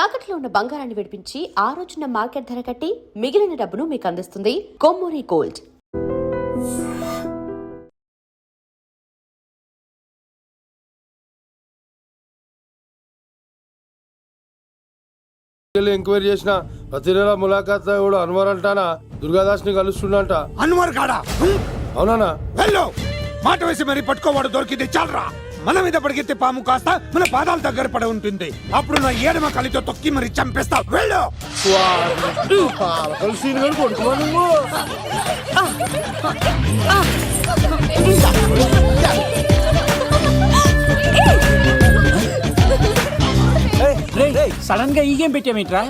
తాకట్లో ఉన్న బంగారాన్ని విడిపించి ఆ రోజున మార్కెట్ ధర కట్టి మిగిలిన డబ్బును మీకు అందిస్తుంది కొమ్మూరి గోల్డ్. ఎంక్వైరీ చేసిన ప్రతి నెల ములాఖాత్ కూడా అన్వర్ అంటానా దుర్గాదాస్ ని కలుస్తుండంట. అన్వర్ కాడా? అవునా? వెళ్ళు, మాట వేసి మరి పట్టుకోవాడు దొరికింది చాలరా. మన మీద పడిగితే పాము కాస్త మన పాదాల దగ్గర పడి ఉంటుంది. అప్పుడు నా ఏడమ కలితో తొక్కి మరి చంపేస్తా. వెళ్ళు. సడన్ గా ఈ గేమ్ పెట్టామేంట్రా?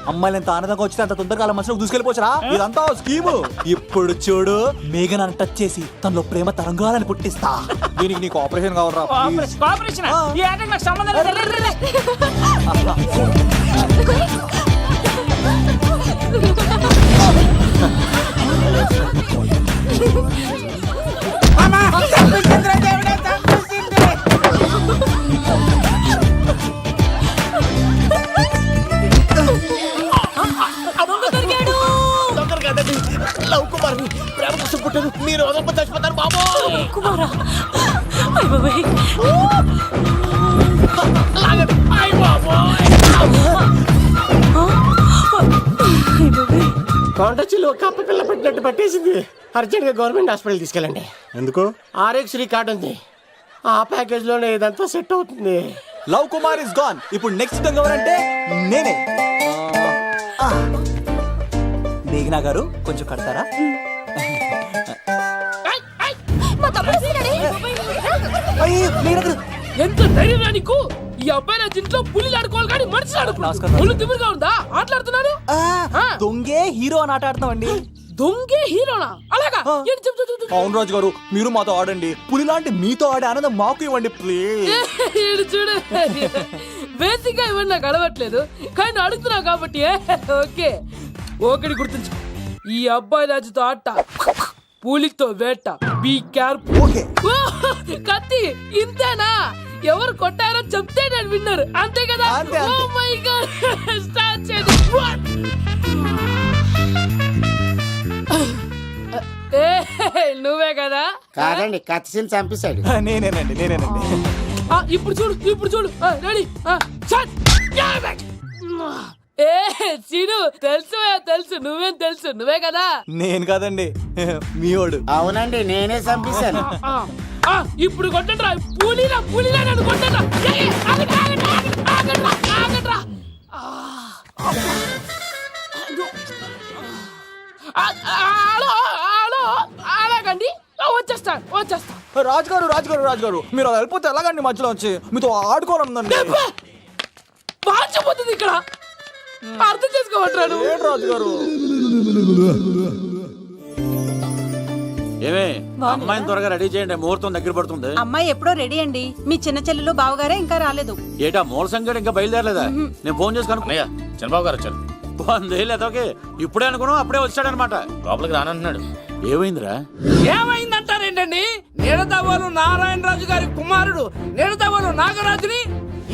అమ్మాయిలు ఎంత ఆనందంగా వచ్చితే అంత తొందరగా మనుషులకు దూసుకెళ్ళిపోవచ్చురా. ఇదంతా స్కీము. ఇప్పుడు చూడు, మేఘనాన్ని టచ్ చేసి తనలో ప్రేమ తరంగాలని పుట్టిస్తా. దీనికి నీకు ఆపరేషన్ కావాలరా? కోఆపరేషన్ ఈ ఆటకి నాకు సంబంధం లేదు. మీరు చచ్చిపోతారు బాబు. కుమారా కొండచిలో కప్ప పిల్ల పెట్టినట్టు పట్టేసింది. అర్జెంట్ గా గవర్నమెంట్ హాస్పిటల్ తీసుకెళ్ళండి. ఎందుకు? ఆర్ఎక్స్ కార్డు ఉంది, ఆ ప్యాకేజ్ లోనే ఇదంతా సెట్ అవుతుంది. Love Kumar is gone. ఇప్పుడు నెక్స్ట్ దొంగ ఎవరంటే నేనే. మేఘనా గారు కొంచెం కడతారా? ఎంత ధైర్యం నీకు? ఈ అబ్బాయి నా ఇంట్లో పులిలు ఆడుకోవాలి కానీ మనిషి ఆడుకున్నాడు. పులి తిమిరిగా ఉందా? ఆటలాడుతున్నాడు. దొంగే హీరో అని ఆట ఆడుతున్నామండి. దొంగే హీరోనా? అలాగా? అవును రాజు గారు, మీరు మాతో ఆడండి. పులి లాంటి మీతో ఆడే ఆనందం మాకు ఇవ్వండి ప్లీజ్. చూడు, బేసిక్ గా ఇవన్నీ నాకు అలవట్లేదు, కానీ అడుగుతున్నావు కాబట్టి ఓకే. ఒకటి గుర్తుంచు, ఈ అబ్బాయి రాజుతో ఆట, పులితో వేట. Be careful. కత్తి ఇంతేనా? ఎవరు కొట్టారో చెప్తే నేను విన్నారు, అంతే కదా? ఓ మై గాడ్, స్టార్ట్ చేయండి. నువ్వే కదా? కాదండి, కత్తిని చంపేశాడు. నేనేనండి. ఇప్పుడు చూడు. రెడీ? సీను, తెలుసు నువ్వేం తెలుసు, నువ్వే కదా? నేను కాదండి, మీవాడు. అవునండి, నేనే చంపేశాను. ఇప్పుడు కొట్టండి రా. పూలీలా నన్ను కొట్టండి. అలాగండి, వచ్చేస్తా. రాజు గారు మీరు అలా వెళ్ళిపోతే ఎలాగండి? మధ్యలో వచ్చి మీతో ఆడుకోవాలనుందండి. మార్చిపోతుంది ఇక్కడ, అర్థం చేసుకోవట్రాడు. రాజు గారు ఏమే, అమ్మాయిని త్వరగా రెడీ చేయండి, ముహూర్తం దగ్గర పడుతుంది. అమ్మాయి ఎప్పుడో రెడీ అండి. మీ చిన్న చెల్లెలు బావగారే ఇంకా రాలేదు. ఏటా మూల సంగడి ఇంకా బయలుదేరలేదా? నేను ఫోన్ చేసి కనుక్కున్నాయా? చంద్రబాబు గారు వచ్చారు. లేదోకే, ఇప్పుడే అనుకున్నాం, అప్పుడే వచ్చాడనమాట. లోపలికి రానంటున్నాడు. ఏమైందిరా? ఏమైందంటారేంటండి? నిడదవోలు నారాయణరాజు గారి కుమారుడు నిడదవోలు నాగరాజుని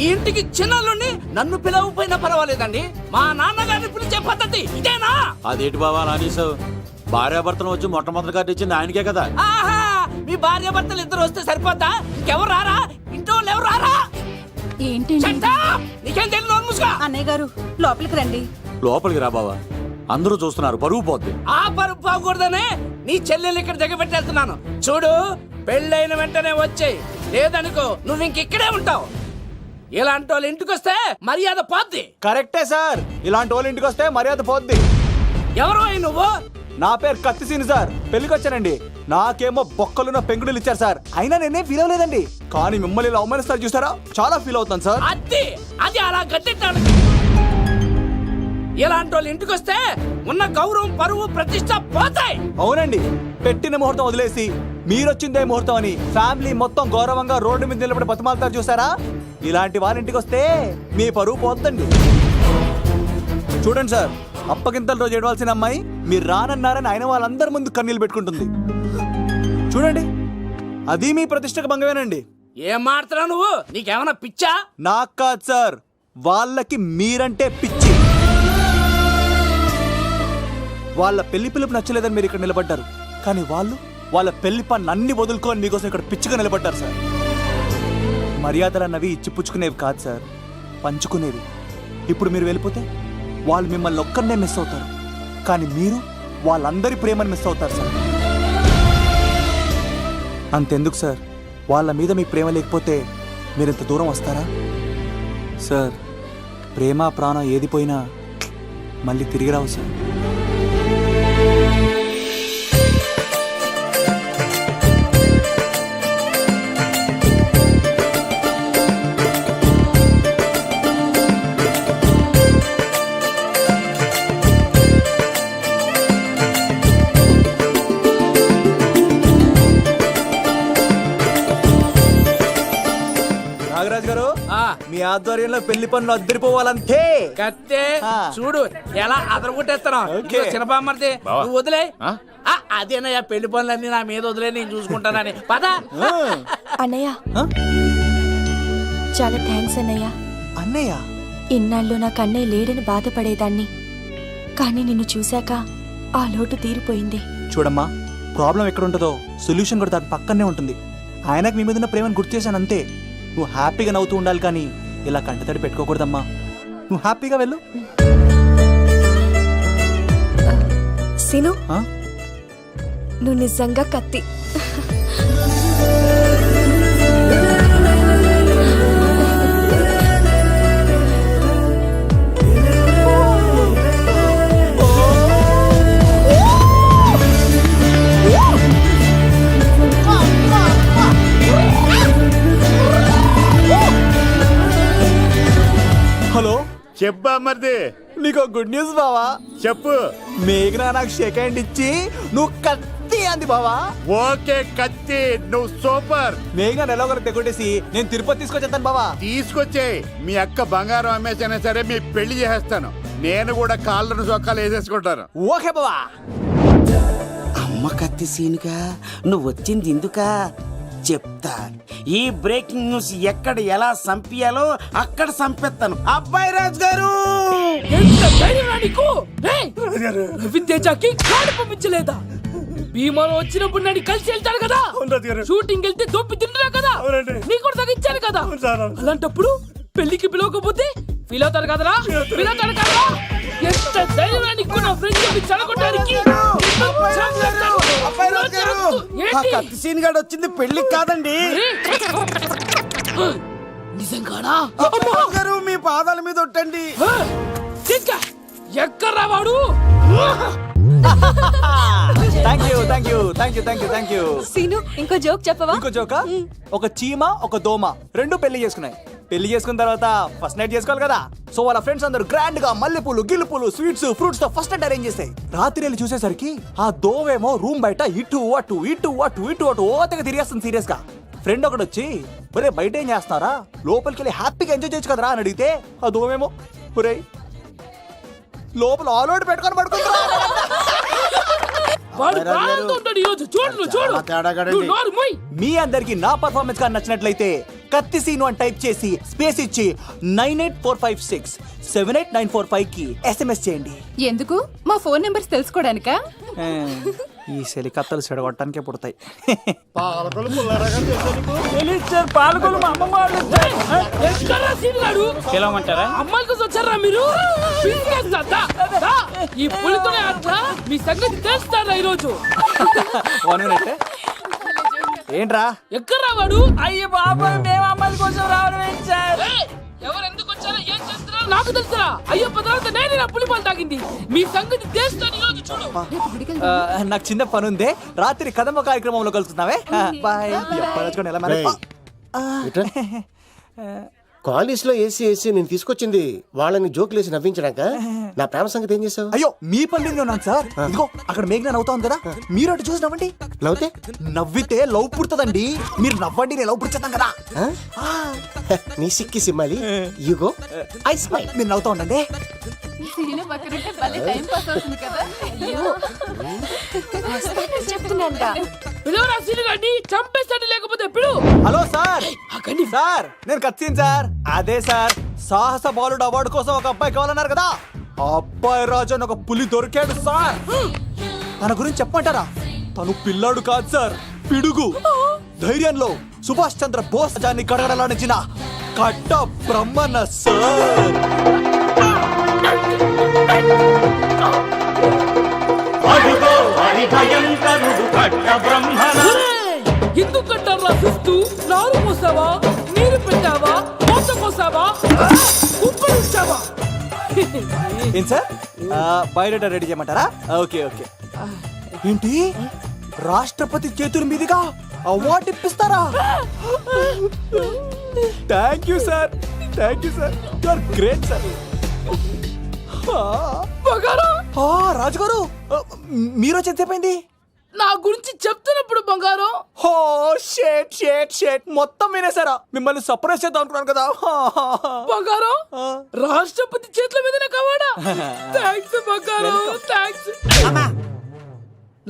ఈ ఇంటికి చిన్నల్లుండి నన్ను పిలవకపోయినా పర్వాలేదండి, మా నాన్నగారిని పిలిచే పద్ధతి ఇదేనా? అదేంటి బాబా అలా అనేసావు? భార్యాభర్తలు వచ్చి మొట్టమొదటి కార్డు ఇచ్చింది ఆయనకే కదా. ఆహా, మీ భార్యాభర్తలు ఇద్దరు వస్తే సరిపోద్దా? ఇంకెవరు రారా? ఇంట్లో వాళ్ళు ఎవరు రారా? ఏంటి నీకేం తెలియదు? అన్నయ్య గారు లోపలికి రండి. లోపలికి రా బావా, అందరూ చూస్తున్నారు, పరుగు పోద్ది. ఆ పరుగు పోకూడదనే నీ చెల్లెలు ఇక్కడ దిగబెట్టేస్తున్నాను. చూడు, పెళ్ళైన వెంటనే వచ్చేయి, లేదనుకో నువ్వు ఇంకెక్కడే ఉంటావు. ఇలాంటి వాళ్ళు ఇంటికి వస్తే మర్యాద పోద్ది. కరెక్టే సార్, ఇలాంటి వాళ్ళ ఇంటికి వస్తే మర్యాద పోద్ది. ఎవరు నువ్వు? నా పేరు కత్తిసీని సార్, పెళ్లికి వచ్చానండి. నాకేమో బొక్కలున్న పెంగుడులు ఇచ్చారు సార్, అయినా నేనే ఫీల్ అవ్వలేదండి. కానీ మిమ్మల్ని ఇలా అవమానిస్తారు చూసారా, చాలా ఫీల్ అవుతాను సార్. అది అలా గట్టెట్టాడు. ఇలాంటి వాళ్ళు ఇంటికి వస్తే ఉన్న గౌరవం, పరువు, ప్రతిష్ట పోతాయి. అవునండి, పెట్టిన ముహూర్తం వదిలేసి మీరొచ్చిందే ముహూర్తం అని ఫ్యామిలీ మొత్తం గౌరవంగా రోడ్డు మీద నిలబడి బతిమాలుతారు చూసారా. ఇలాంటి వాళ్ళ ఇంటికి వస్తే మీ పరువు పోతుందండి. చూడండి సార్, అప్పగింతల రోజు ఏడవలసిన అమ్మాయి మీరు రానన్నారని ఆయన వాళ్ళందరి ముందు కన్నీళ్ళు పెట్టుకుంటుంది. చూడండి, అది మీ ప్రతిష్టకు భంగమేనండి. ఏం మాట్లాడుతున్నావు నువ్వు? నీకేమన్నా పిచ్చా? నాకు కాదు సార్, వాళ్ళకి మీరంటే పిచ్చి. వాళ్ళ పెళ్లి పిలుపు నచ్చలేదని మీరు ఇక్కడ నిలబడ్డారు, కానీ వాళ్ళు వాళ్ళ పెళ్లి పనులు అన్ని వదులుకొని మీకోసం ఇక్కడ పిచ్చిగా నిలబడ్డారు సార్. మర్యాదలు అన్నవి ఇచ్చిపుచ్చుకునేవి కాదు సార్, పంచుకునేవి. ఇప్పుడు మీరు వెళ్ళిపోతే వాళ్ళు మిమ్మల్ని ఒక్కరినే మిస్ అవుతారు, కానీ మీరు వాళ్ళందరి ప్రేమను మిస్ అవుతారు సార్. అంతెందుకు సార్, వాళ్ళ మీద మీ ప్రేమ లేకపోతే మీరు ఇంత దూరం వస్తారా సార్? ప్రేమ ప్రాణం ఏది పోయినా మళ్ళీ తిరిగి రావు సార్. నాగరాజ్ గారు, మీ ఆధ్వర్యంలో పెళ్లి పనులు అద్దరిపోవాలంతే. కత్తే ఆ. చూడు ఎలా అదరగొట్టేస్తాను. ఓకే. చిన్నపామర్ది బావా. నువ్వు వదిలే. ఆ? అదేనయ్యా పెళ్లి పనులన్నీ నా మీద వదిలే, నేను చూసుకుంటానని. పద. అన్నయ్య, ఆ? చాలా థ్యాంక్స్ అన్నయ్య. అన్నయ్య, ఇన్నాళ్ళు నాకు అన్నయ్య లేడని బాధపడేదాన్ని, కానీ నిన్ను చూశాక ఆ లోటు తీరిపోయింది. చూడమ్మా, ప్రాబ్లం ఎక్కడ ఉంటుందో సొల్యూషన్ కూడా దాని పక్కనే ఉంటుంది. ఆయనకు మీ మీద ఉన్న ప్రేమను గుర్తు చేశాను అంతే. నువ్వు హ్యాపీగా నవ్వుతూ ఉండాలి, కానీ ఇలా కంటతడి పెట్టుకోకూడదమ్మా. నువ్వు హ్యాపీగా వెళ్ళు. సిను, ఆ? నువ్వు నిజంగా కత్తి. హలో, చెప్పా మరిది, నీకు గుడ్ న్యూస్ బావా. చెప్పు. మేఘనా నాకు షేక్ హ్యాండ్ ఇచ్చి నువ్వు కత్తి అంది బావా. ఓకే కత్తి, నువ్వు సూపర్. మేఘనా ఎలా ఒకరు తెగొట్టేసి నేను తిరుపతి తీసుకొచ్చేస్తాను బావా. తీసుకొచ్చే మీ అక్క బంగారం అమ్మేసైనా సరే మీ పెళ్లి చేసేస్తాను. నేను కూడా కాళ్ళను చొక్కాలు వేసేసుకుంటాను. ఓకే బావా. అమ్మ కత్తి సీనుగా నువ్వు వచ్చింది ఎందుకా చెప్తా. ఈ బ్రేకింగ్ న్యూస్ ఎక్కడ ఎలా సంపియాలో అక్కడ సంపెత్తాను. అబ్బాయి రాజు గారు, రవితేజకి కాడు పంపించలేదా? భీమాలో వచ్చినప్పుడు నన్ను కలిసి వెళ్తాడు కదా, షూటింగ్ వెళ్తే దొప్పి తింటున్నా కదా, నీకు కూడా తగ్గించాను కదా. అలాంటప్పుడు పెళ్లికి పిలవకపోతే ఫీల్ అవుతారు కదరా, ఫీల్ అవుతారు కదా. ఎంత ధైర్యం నీకు నా ఫ్రెండ్ చెడగొట్టడానికి. కత్తి సీన్ గాడు వచ్చింది పెళ్లికి కాదండి. నిజంగానా? గారు మీ పాదాల మీద ఒట్టండి. ఎక్కడ్రా వాడు? Thank you, thank you, thank you, thank you, thank you. Seenu, ఇంకో జోక్ చెప్పవా? ఇంకో జోకా? ఒక చీమ ఒక దోమ రెండు పెళ్లి చేసుకున్నాయి. పెళ్లి చేసుకున్న తర్వాత ఫస్ట్ నైట్ చేసుకోవాలి కదా. సో వాళ్ళ ఫ్రెండ్స్ అందరూ గ్రాండ్ గా మల్లెపూలు గిల్లుపూలు స్వీట్స్ ఫ్రూట్స్ తో ఫస్ట్ నైట్ అరేంజ్ చేస్తాయి. రాత్రి వెళ్ళి చూసేసరికి ఆ దోవేమో రూమ్ బయట ఇటు అటు ఇటు అటు ఇటు అటు ఓతగా తిరిగేస్తుంది సీరియస్ గా. ఫ్రెండ్ ఒకటి వచ్చి, ఒరే బయట ఏం చేస్తున్నారా, లోపలికి వెళ్ళి హ్యాపీగా ఎంజాయ్ చేయొచ్చు కదరా అని అడిగితే ఆ దోవేమో, ఒరే లోపల ఆల్ అవుట్ పెట్టుకొని పడుకుంటారా. వాడు ప్రాణంతో ఉంటాడు ఈరోజు. చూడు చూడు. నువ్వు నోరు మూయ్. మీ అందరికి నా పర్ఫార్మెన్స్ గా నచ్చినట్లయితే కత్తి సీను అని టైప్ చేసి స్పేస్ ఇచ్చి 9845678945 కి SMS చేయండి. ఎందుకు? మా ఫోన్ నెంబర్స్ తెలుసుకోవడానికా? ఈ సెలికత్తలు చెడగొట్టడానికే పుడతాయి. పాలకొలు మా అమ్మమ్మ వాళ్ళు ఎక్కడ్రా సీన్ గాడు? పిలవమంటారా? అమ్మాయిల కోసం వచ్చారా మీరు? పిసికేస్తా, దా, దా. ఈ పులితోనే అట్లా మీ సంగతి తెలుస్తారా ఈరోజు? 1 minute. ఏంట్రా ఎక్కడ్రా వాడు? అయ్య బాబా, మేము అమ్మాయిల కోసం రావడం ఏంటి సార్? ఎవరు ఎందుకు వచ్చారో ఏం చేస్తున్నారో నాకు తెలుసురా. అయ్యో పదార్థ నేనే నా పులిపాలు తాగింది. మీ సంగతి తెలుస్తాను ఈరోజు. చూడు. నాకు చిన్న పని ఉంది, రాత్రి కదమ్మ కార్యక్రమంలో కలుస్తున్నావే. బాయ్. కాలేజ్ లో ఏసీ నేను తీసుకొచ్చింది వాళ్ళని జోకులేసి నవ్వించడాక. నా ప్రేమ సంగతి ఏం చేసావు? అయ్యో మీ పల్లెంలో ఉన్నాను సార్. ఇదిగో అక్కడ మేఘన నవ్వుతా ఉంది కదా, మీరు అటు చూసి నవ్వండి. నవ్వుతే నవ్వితే లవ్ పుడుతుందండి. మీరు నవ్వండి, నేను లవ్ పుడిచేద్దాం కదా. నీ సిక్కి సిమ్మాలి. యుగో ఐ స్మైల్. మీరు నవ్వుతా ఉండండి. చెప్తున్నాను పిలవరా సీను గారిని, చంపేస్తాడు లేకపోతే పిలు. Hello sir. అక్కడి సార్ నేను కత్తిన్ సార్. అదే సార్, సాహస బాలుడు అవార్డు కోసం ఒక అబ్బాయి కావాలన్నారు కదా, ఆ అబ్బాయి రాజు అని ఒక పులి దొరికాడు సార్. తన గురించి చెప్పమంటారా? తను పిల్లాడు కాదు సార్, పిడుగు. ధైర్యంలో సుభాష్ చంద్ర బోస్ జాన్ని కడగడలాడించిన కట్ట బ్రహ్మన్న సార్. ఎందుకు కట్టారా చూస్తూ? నారు పోసావా, నీరు పెట్టావా, మోస పోసావా, కుప్పలు ఇచ్చావా? ఏం సార్, బయోడేటా రెడీ చేయమంటారా? Okay okay. ఏంటి, రాష్ట్రపతి చేతుల మీదుగా అవార్డు ఇప్పిస్తారా? Thank you sir, thank you sir, you are great sir. బంగారం, రాజుగారు మీరు వచ్చేది చెప్పింది నా గురించి చెప్తున్నప్పుడు బంగారం. హో షేట్ షేట్ షేట్, మొత్తం వినేసారా? మిమ్మల్ని సర్ప్రైజ్ చేద్దాం అనుకున్నాను కదా. బంగారం, రాష్ట్రపతి చేతుల మీదనే కావాడా? థ్యాంక్స్ బంగారం, థ్యాంక్స్.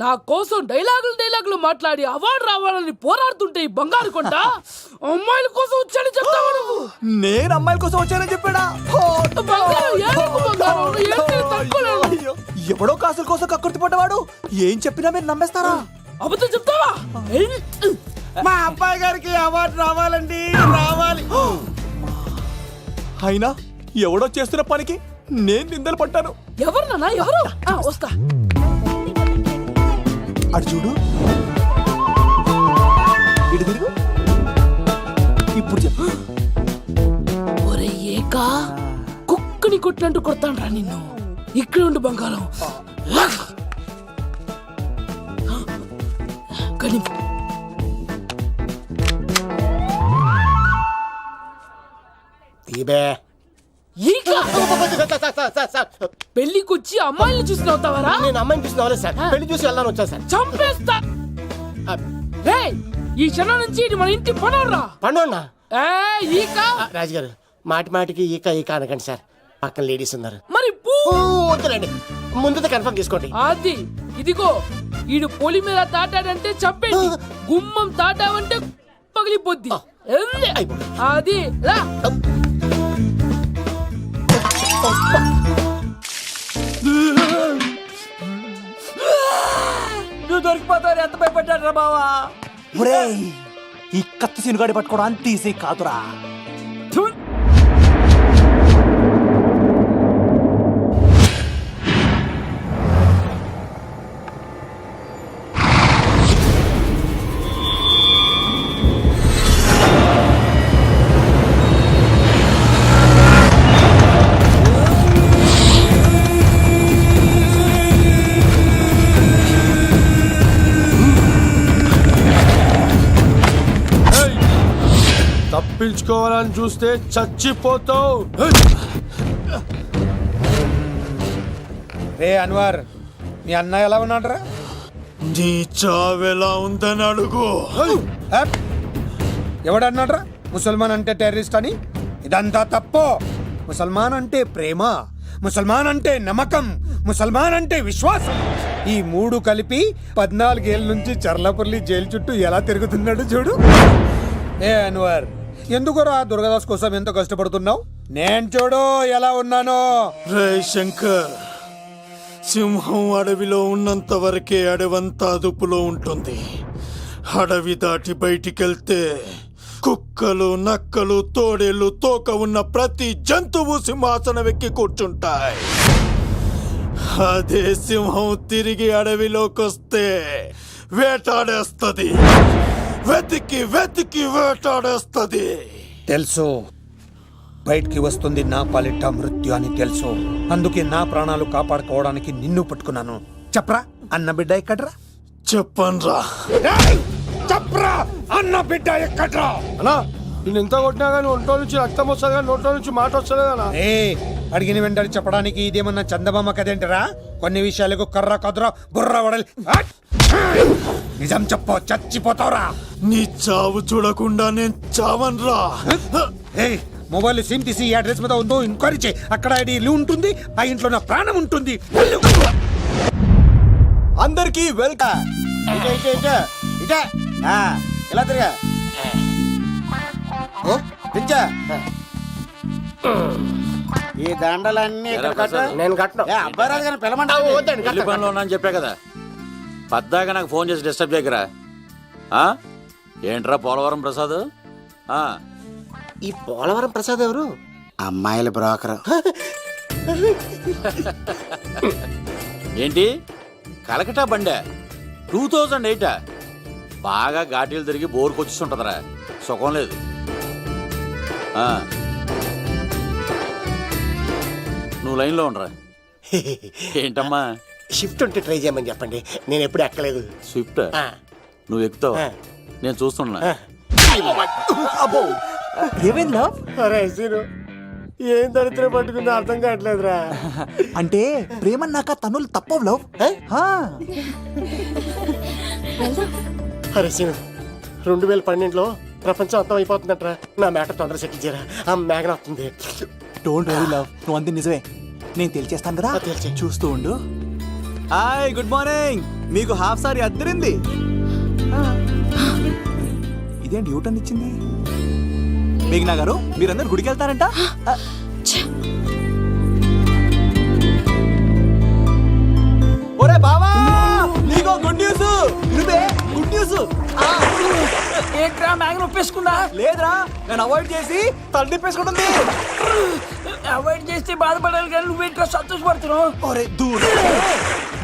నా కోసం డైలాగులు మాట్లాడి అవార్డు రావాలని పోరాడుతుంటే ఈ బంగారు కొండ అమ్మాయిల కోసం వచ్చాడని చెప్తావా నువ్వు? నేను అమ్మాయిల కోసం వచ్చానని చెప్పాడా? బంగారం, ఏడవకు బంగారం, నువ్వు ఏం చేసినా తక్కువలేదు. అయ్యో, ఎవడో కాసుల కోసం కక్కుర్తి పడ్డవాడు ఏం చెప్పినా మీరు నమ్మేస్తారా? అబద్ధం చెప్తావా? మా అబ్బాయి గారికి అవార్డు రావాలండి, రావాలి. అయినా ఎవడో చేస్తున్న పనికి నేను నిందలు పట్టాను. ఎవరు నాన్న, ఎవరు? వస్తా. అటు చూడు, ఇటు తిరుగు. ఇప్పుడు చెప్పు. ఒరే ఏకా, కుక్కని కొట్టినట్టు కొడతాను రా నిన్ను. ఇక్కడ ఉండు బంగారం. కానీ తీబే. ఈక పెళ్లికొచ్చి అమ్మాయిని చూసి నవ్వుతావరా? నేను అమ్మాయిని చూసి నవ్వలేదు సార్, పెళ్లి చూసి వెళ్దాను వచ్చా సార్. చంపేస్తా. రేయ్, ఈ క్షణం నుంచి ఇది మన ఇంటి పనోడ్రా. పండున్నా ఈక. రాజుగారు, మాటి మాటికి ఈక ఈక అనకండి సార్, పక్కన లేడీస్ ఉన్నారు. మరి పూ. వద్దులేండి, ముందు కన్ఫర్మ్ చేసుకోండి. అది ఇదిగో, ఈడు పొలి మీద తాటాడంటే చంపేది, గుమ్మం తాటావంటే పగిలిపోద్ది. అది రా. నువ్వు దొరికిపోతావు, ఎంత భయపడ్డారా బావా? ఒరేయ్, ఈ కత్తి సీనుగాడి పట్టుకోవడం అంత ఈజీ కాదురా. తప్పించుకోవాలని చూస్తే చచ్చిపోతావు. రే అన్వర్, మీ అన్న ఎలా ఉన్నాడరా? నీ చావెలా ఉందని అడుగు. ఎవడన్నాడ్రా ముసల్మాన్ అంటే టెర్రరిస్ట్ అని? ఇదంతా తప్పు. ముసల్మాన్ అంటే ప్రేమ, ముసల్మాన్ అంటే నమ్మకం, ముసల్మాన్ అంటే విశ్వాసం. ఈ మూడు కలిపి 14 ఏళ్ళ నుంచి చర్లపల్లి జైలు చుట్టూ ఎలా తిరుగుతున్నాడు చూడు. ఏ అన్వర్, ఎందుకురా దుర్గాదాస్ కోసం ఎంతో కష్టపడుతున్నావు? నేను చూడు ఎలా ఉన్నానో. రే శంకర్, సింహం అడవిలో ఉన్నంత వరకే అడవంతా అదుపులో ఉంటుంది. అడవి దాటి బయటికెళ్తే కుక్కలు, నక్కలు, తోడేళ్లు, తోక ఉన్న ప్రతి జంతువు సింహాసనం ఎక్కి కూర్చుంటాయి. అదే సింహం తిరిగి అడవిలోకి వస్తే వేటాడేస్తది, వెతికి వెతికి వేటాడేస్తది. తెలుసు, బయటికి వస్తుంది నా పాలిట మృత్యు అని తెలుసు. అందుకే నా ప్రాణాలు కాపాడుకోవడానికి నిన్ను పట్టుకున్నాను. చెప్పరా, అన్న బిడ్డ ఎక్కడ్రా? చెప్పన్రా. చెప్పరా, అన్న బిడ్డ ఎక్కడ్రా? అన్నా, నేను ఎంత కొట్టినా కానీ ఒంట్లో నుంచి రక్తం వస్తుంది కానీ నోట్లో నుంచి మాట వస్తలేదన్నా. అడిగిన వెంటనే చెప్పడానికి ఇదేమన్నా చందమామ కదేంటరా? కొన్ని విషయాలకు కర్ర కదురా, బుర్ర వడలి. నిజం చెప్పు, చచ్చిపోతావురా. నీ చావు చూడకుండా నేను చావన్రా. మొబైల్ సిమ్ తీసి ఈ అడ్రస్ మీద ఉందో ఎంక్వైరీ చేయి. అక్కడ ఐడి ఉంటుంది, ఆ ఇంట్లో నా ప్రాణం ఉంటుంది. అందరికీ వెల్కమ్. ఇటే ఇలా తిరిగా తెచ్చా ఈ దండలన్నీ ఇక్కడ కట్టు. నేను కట్టను. ఏ, అబ్బాయి రాజు గారిని పిలవమంటా వద్దండి, పెళ్లి కట్టను. పనిలో ఉన్నా అని చెప్పా కదా పద్దాక నాకు ఫోన్ చేసి డిస్టర్బ్ చేయకరా ఏంట్రా పోలవరం ప్రసాద్ ఈ పోలవరం ప్రసాద్ ఎవరు? అమ్మాయిల బ్రోకర్. ఏంటి కలకటా బండే 2008 బాగా ఘాటీలు తిరిగి బోర్కి వచ్చిస్తుంటదరా సుఖం లేదు నువ్వు లైన్లో ఉండరా ఏంటమ్మా షిఫ్ట్ ఉంటే ట్రై చేయమని చెప్పండి, నేను ఎప్పుడు ఎక్కలేదు. స్విఫ్ట్ ఆ. నువ్వు ఎక్కుతావు నేను చూస్తున్నా అబ్బో ఏమైంది లవ్? అరే సీను, ఏం దరిద్రం పట్టుకుందో అర్థం కావట్లేదురా. అంటే ప్రేమన్నాక తనులు తప్పవు లవ్. అరే సీను, 2012లో ప్రపంచం అంతం అయిపోతుందట్రా. నా మ్యాటర్ తొందర సెటిల్ చేయరా, ఆ మేఘన వస్తుంది. డోంట్ వరీ లవ్, నువ్వు అంది నిజమే. నేను తేల్చేస్తాను కదా, తేల్చేయ్. చూస్తూ ఉండు. Hi good morning. మీకు హాఫ్ సారీ అద్దరింది. ఇదేంటి యూటర్న్ ఇచ్చింది? మేఘనా గారు మీరందరూ గుడికి వెళ్తారంట. ఒరే బావా, నీకో గుడ్ న్యూస్. నువ్వే గుడ్ న్యూస్. ఏంట్రా మ్యాగ్ నొప్పేసుకున్నా? లేదురా, నేను అవాయిడ్ చేసి తల తిప్పేసుకుంటుంది. అవాయిడ్ చేస్తే బాధపడాలి కానీ నువ్వేంట్రా సంతోషపడుతున్నావు? ఒరే దూర్,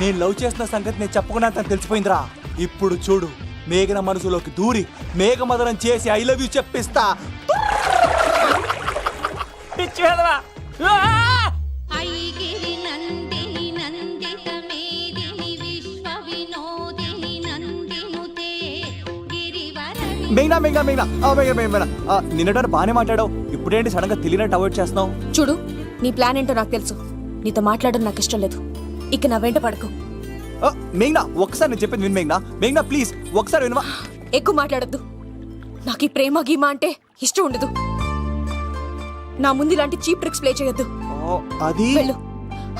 నేను లవ్ చేస్తున్న సంగతి నేను చెప్పకుండా తనకు తెలిసిపోయిందిరా. ఇప్పుడు చూడు, మేఘన మనసులోకి దూరి మేఘమదనం చేసి ఐ లవ్ యూ చెప్పిస్తా. పిచ్చి వెధవా. మేఘనా మేఘనా మేఘనా మేఘనా నిన్నటారు బానే మాట్లాడావు, ఇప్పుడేంటి సడన్ గా తెలియనట్టు అవాయిడ్ చేస్తున్నావు? చూడు, నీ ప్లాన్ ఏంటో నాకు తెలుసు. నీతో మాట్లాడడం నాకు ఇష్టం లేదు. ఇక నా వెంట పడకు. మేఘనా ఒకసారి నేను చెప్పింది విను. మేఘనా మేఘనా ప్లీజ్ ఒకసారి వినవా? ఎక్కువ మాట్లాడద్దు. నాకు ఈ ప్రేమ గీమా అంటే ఇష్టం ఉండదు. నా ముందు ఇలాంటి చీప్ ట్రిక్స్ ప్లే చేయొద్దు. అది వెళ్ళు.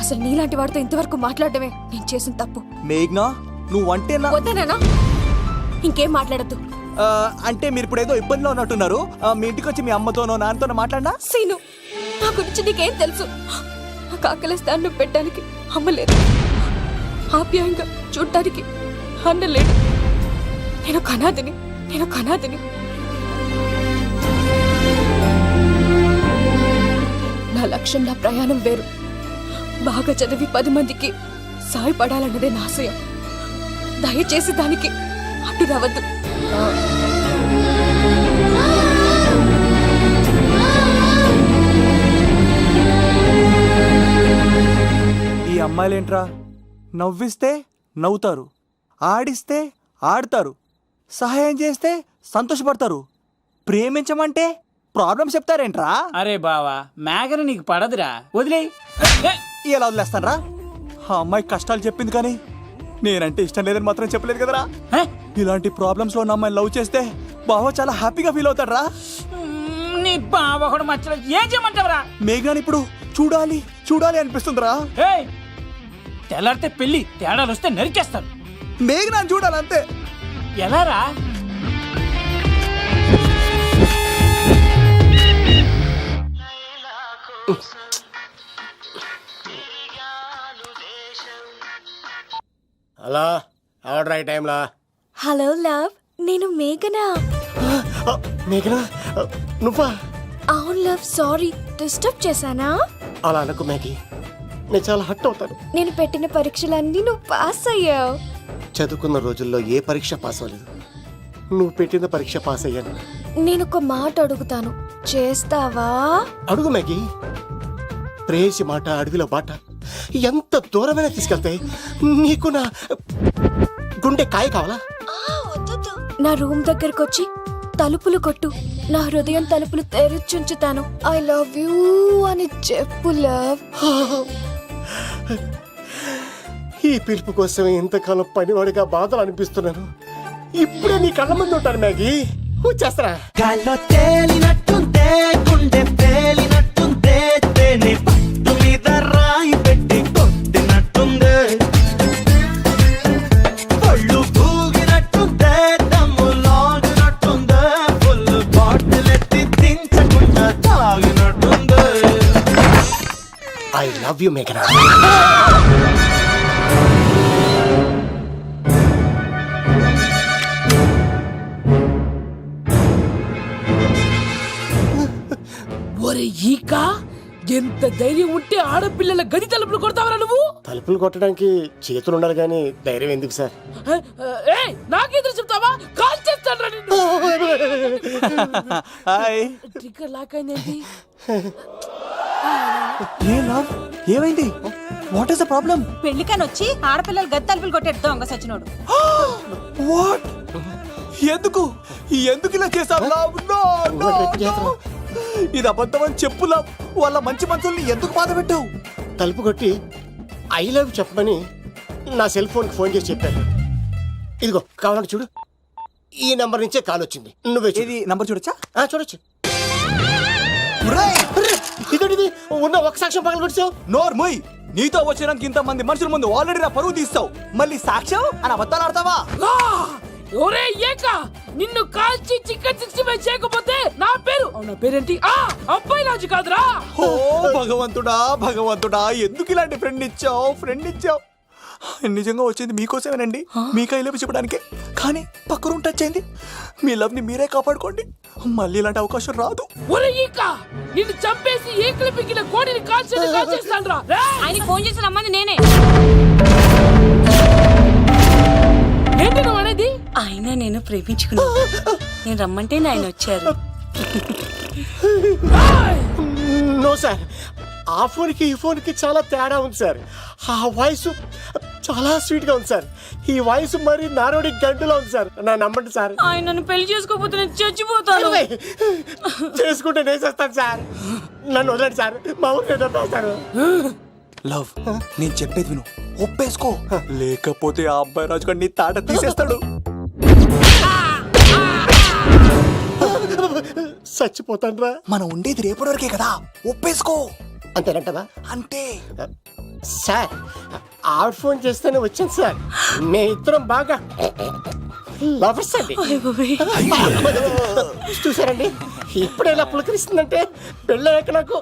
అసలు నీలాంటి వాడితో ఇంతవరకు మాట్లాడటమే నేను చేసిన తప్పు. మేఘనా నువ్వంటే నా వద్దనేనా? ఇంకేం మాట్లాడద్దు. అంటే మీరు ఇప్పుడు ఏదో ఇబ్బందిలో ఉన్నట్టున్నారు. మీ ఇంటికి వచ్చి మీ అమ్మతోనో నాన్నతోనో మాట్లాడినా? సీను, నా గురించి నీకేం తెలుసు? నాకు ఆకలిస్తే అన్నం పెట్టడానికి అమ్మలేదు, ఆప్యాయంగా చూడటానికి అన్నలేడు. నేను కనాదిని. నా లక్ష్యం, నా ప్రయాణం వేరు. బాగా చదివి 10 మందికి సాయపడాలన్నదే నా ఆశయం. దయచేసి దానికి అడ్డు రావద్దు. ఈ అమ్మాయిలేంట్రా, నవ్విస్తే నవ్వుతారు, ఆడిస్తే ఆడతారు, సహాయం చేస్తే సంతోషపడతారు, ప్రేమించమంటే ప్రాబ్లం చెప్తారేంట్రా? అరే బావా, మేఘన నీకు పడదురా, వదిలే. ఎలా వదిలేస్తానరా? ఆ అమ్మాయి కష్టాలు చెప్పింది కానీ నేనంటే ఇష్టం లేదని మాత్రం చెప్పలేదు కదరా. ఇలాంటి ప్రాబ్లమ్స్ లో ఉన్న అమ్మాయిని లవ్ చేస్తే బావ చాలా హ్యాపీగా ఫీల్ అవుతాడరా. నీ బావ కూడా మచ్చలు ఏం చేయమంటావరా? మేఘనాని ఇప్పుడు చూడాలి అనిపిస్తుందిరా. తెల్లారితే పెళ్లి, తేడాలు వస్తే నరికేస్తారు. మేఘనాని చూడాలంతే. ఎలారా? అలా ఆర్డర్ అయ్యే టైంలా. హలో లవ్, నేను మేఘనా. మేఘనా, నువ్వా? అవును లవ్, సారీ డిస్టర్బ్ చేశానా? అలా అనుకో మ్యాగీ, నేను చాలా హట్ అవుతాను. నేను పెట్టిన పరీక్షలన్నీ నువ్వు పాస్ అయ్యావు. చదువుకున్న రోజుల్లో ఏ పరీక్ష పాస్ అవ్వలేదు, నువ్వు పెట్టిన పరీక్ష పాస్ అయ్యాను. నేను ఒక మాట అడుగుతాను, చేస్తావా? అడుగు మ్యాగీ. ప్రేయసి మాట అడవిలో బాట ఎంత దూరమైనా తీసుకెళ్తాయి. నీకు నా గుండె కాయ కావాలా? నా రూమ్ దగ్గరకు వచ్చి తలుపులు కొట్టు, నా హృదయం తలుపులు తెరిచుంచుతాను. ఐ లవ్ యూ అని చెప్పు లవ్. ఈ పిలుపు కోసం ఇంతకాలం పనివాడిగా బాధలు అనిపిస్తున్నాను. ఇప్పుడే నీ కళ్ళ ముందు ఉంటాను మ్యాగీ, వచ్చేస్తారా? గాల్లో తేలినట్టుందే, గుండె పేలినట్టుందే, తేనె పట్టు మీద రాయి పెట్టి కొట్టినట్టుందే, ఒళ్ళు పూగినట్టుందే, లవ్ యూ మేఘనా. ఒరే ఈక, ఎంత ధైర్యం ఉంటే ఆడపిల్లల గది తలుపులు కొడతావరా నువ్వు? తలుపులు కొట్టడానికి చేతులు ఉండాలి కానీ ధైర్యం ఎందుకు సార్? నాకెదురు చెప్తావా? కాల్ చేస్తాను నిన్ను. హాయ్. ట్రిగ్గర్ లాక్ అయిందేంటి? ఏ లవ్, ఏమైంది? What is the problem? పెళ్లికని వచ్చి ఆడపిల్లలు గది తలుపులు కొట్టాడు దొంగ సచ్చినోడు. వాట్? ఎందుకు ఎందుకు ఇలా చేసావు లవ్? No no no. ఇది అబద్ధం అని చెప్పు లవ్. వాళ్ళ మంచి మనసుల్ని ఎందుకు బాధ పెట్టావు? తలుపు కొట్టి ఐ లవ్ చెప్పమని నా సెల్ ఫోన్కి ఫోన్ చేసి చెప్పాను. ఇదిగో కావాలంటే చూడు, ఈ నంబర్ నుంచే కాల్ వచ్చింది. నువ్వే చూడు. ఇది నంబర్ చూడొచ్చా? చూడొచ్చు. ఇదేంటిది, ఉన్న ఒక సాక్ష్యం పగల కొట్టావు. నోర్ ముయ్. నీతో వచ్చినాక ఇంత మంది మనుషుల ముందు ఆల్రెడీ నా పరువు తీస్తావు, మళ్ళీ సాక్ష్యం అని అబద్ధాలు ఆడతావా? ఒరే ఏక, నిన్ను కాల్చి చికెన్ 65 చేయకపోతే నా పేరు, నా పేరేంటి? అబ్బాయి రాజు కాదురా. ఓ భగవంతుడా భగవంతుడా, ఎందుకు ఇలాంటి ఫ్రెండ్ ఇచ్చావు? నిజంగా వచ్చింది మీకోసమేనండి, మీకు ఐ లవ్ చెప్పడానికే. కానీ పక్క రూమ్ టచ్ అయింది. మీ లవ్ ని మీరే కాపాడుకోండి, మళ్ళీ ఇలాంటి అవకాశం రాదు. ఒరే ఈక, నిన్ను చంపేసి ఏకలు పిగిన కోడిని కాల్చేస్తాను రా. ఆయనకి ఫోన్ చేసి రమ్మని నేనే. ఏంటి నువ్వు అనేది? ఆయన నేను ప్రేమించుకున్నా, నేను రమ్మంటే ఆయన వచ్చారు. నో సార్, ఆ ఫోన్కి ఈ ఫోన్కి చాలా తేడా ఉంది సార్. ఆ వాయిస్ చాలా స్వీట్ గా ఉంది సార్. ఈ వాయిస్ మరి నారోడి గంటలో ఉంది సార్. నా నమ్మండి సార్. ఆయన నన్ను పెళ్లి చేసుకోకపోతే నేను చచ్చిపోతాను. చేసుకుంటే నేను చేస్తాను సార్. నన్ను వదలండి సార్, మా ఊరు చంపేస్తారు. లవ్, నేను చెప్పేది విను, ఒప్పేసుకో, లేకపోతే ఆ అబ్బాయి రాజు గారు నీ తాట తీసేస్తాడు. చచ్చిపోతాను రా. మనం ఉండేది రేపటి వరకే కదా, ఒప్పేసుకో. అంతేనంటవా? అంటే సార్, ఆవిడ ఫోన్ చేస్తేనే వచ్చాను సార్. మే ఇద్దరం బాగా లవర్స్ అండి. చూసారండి, ఇప్పుడే ఇలా పులకరిస్తుందంటే పెళ్ళయ్యాక నాకు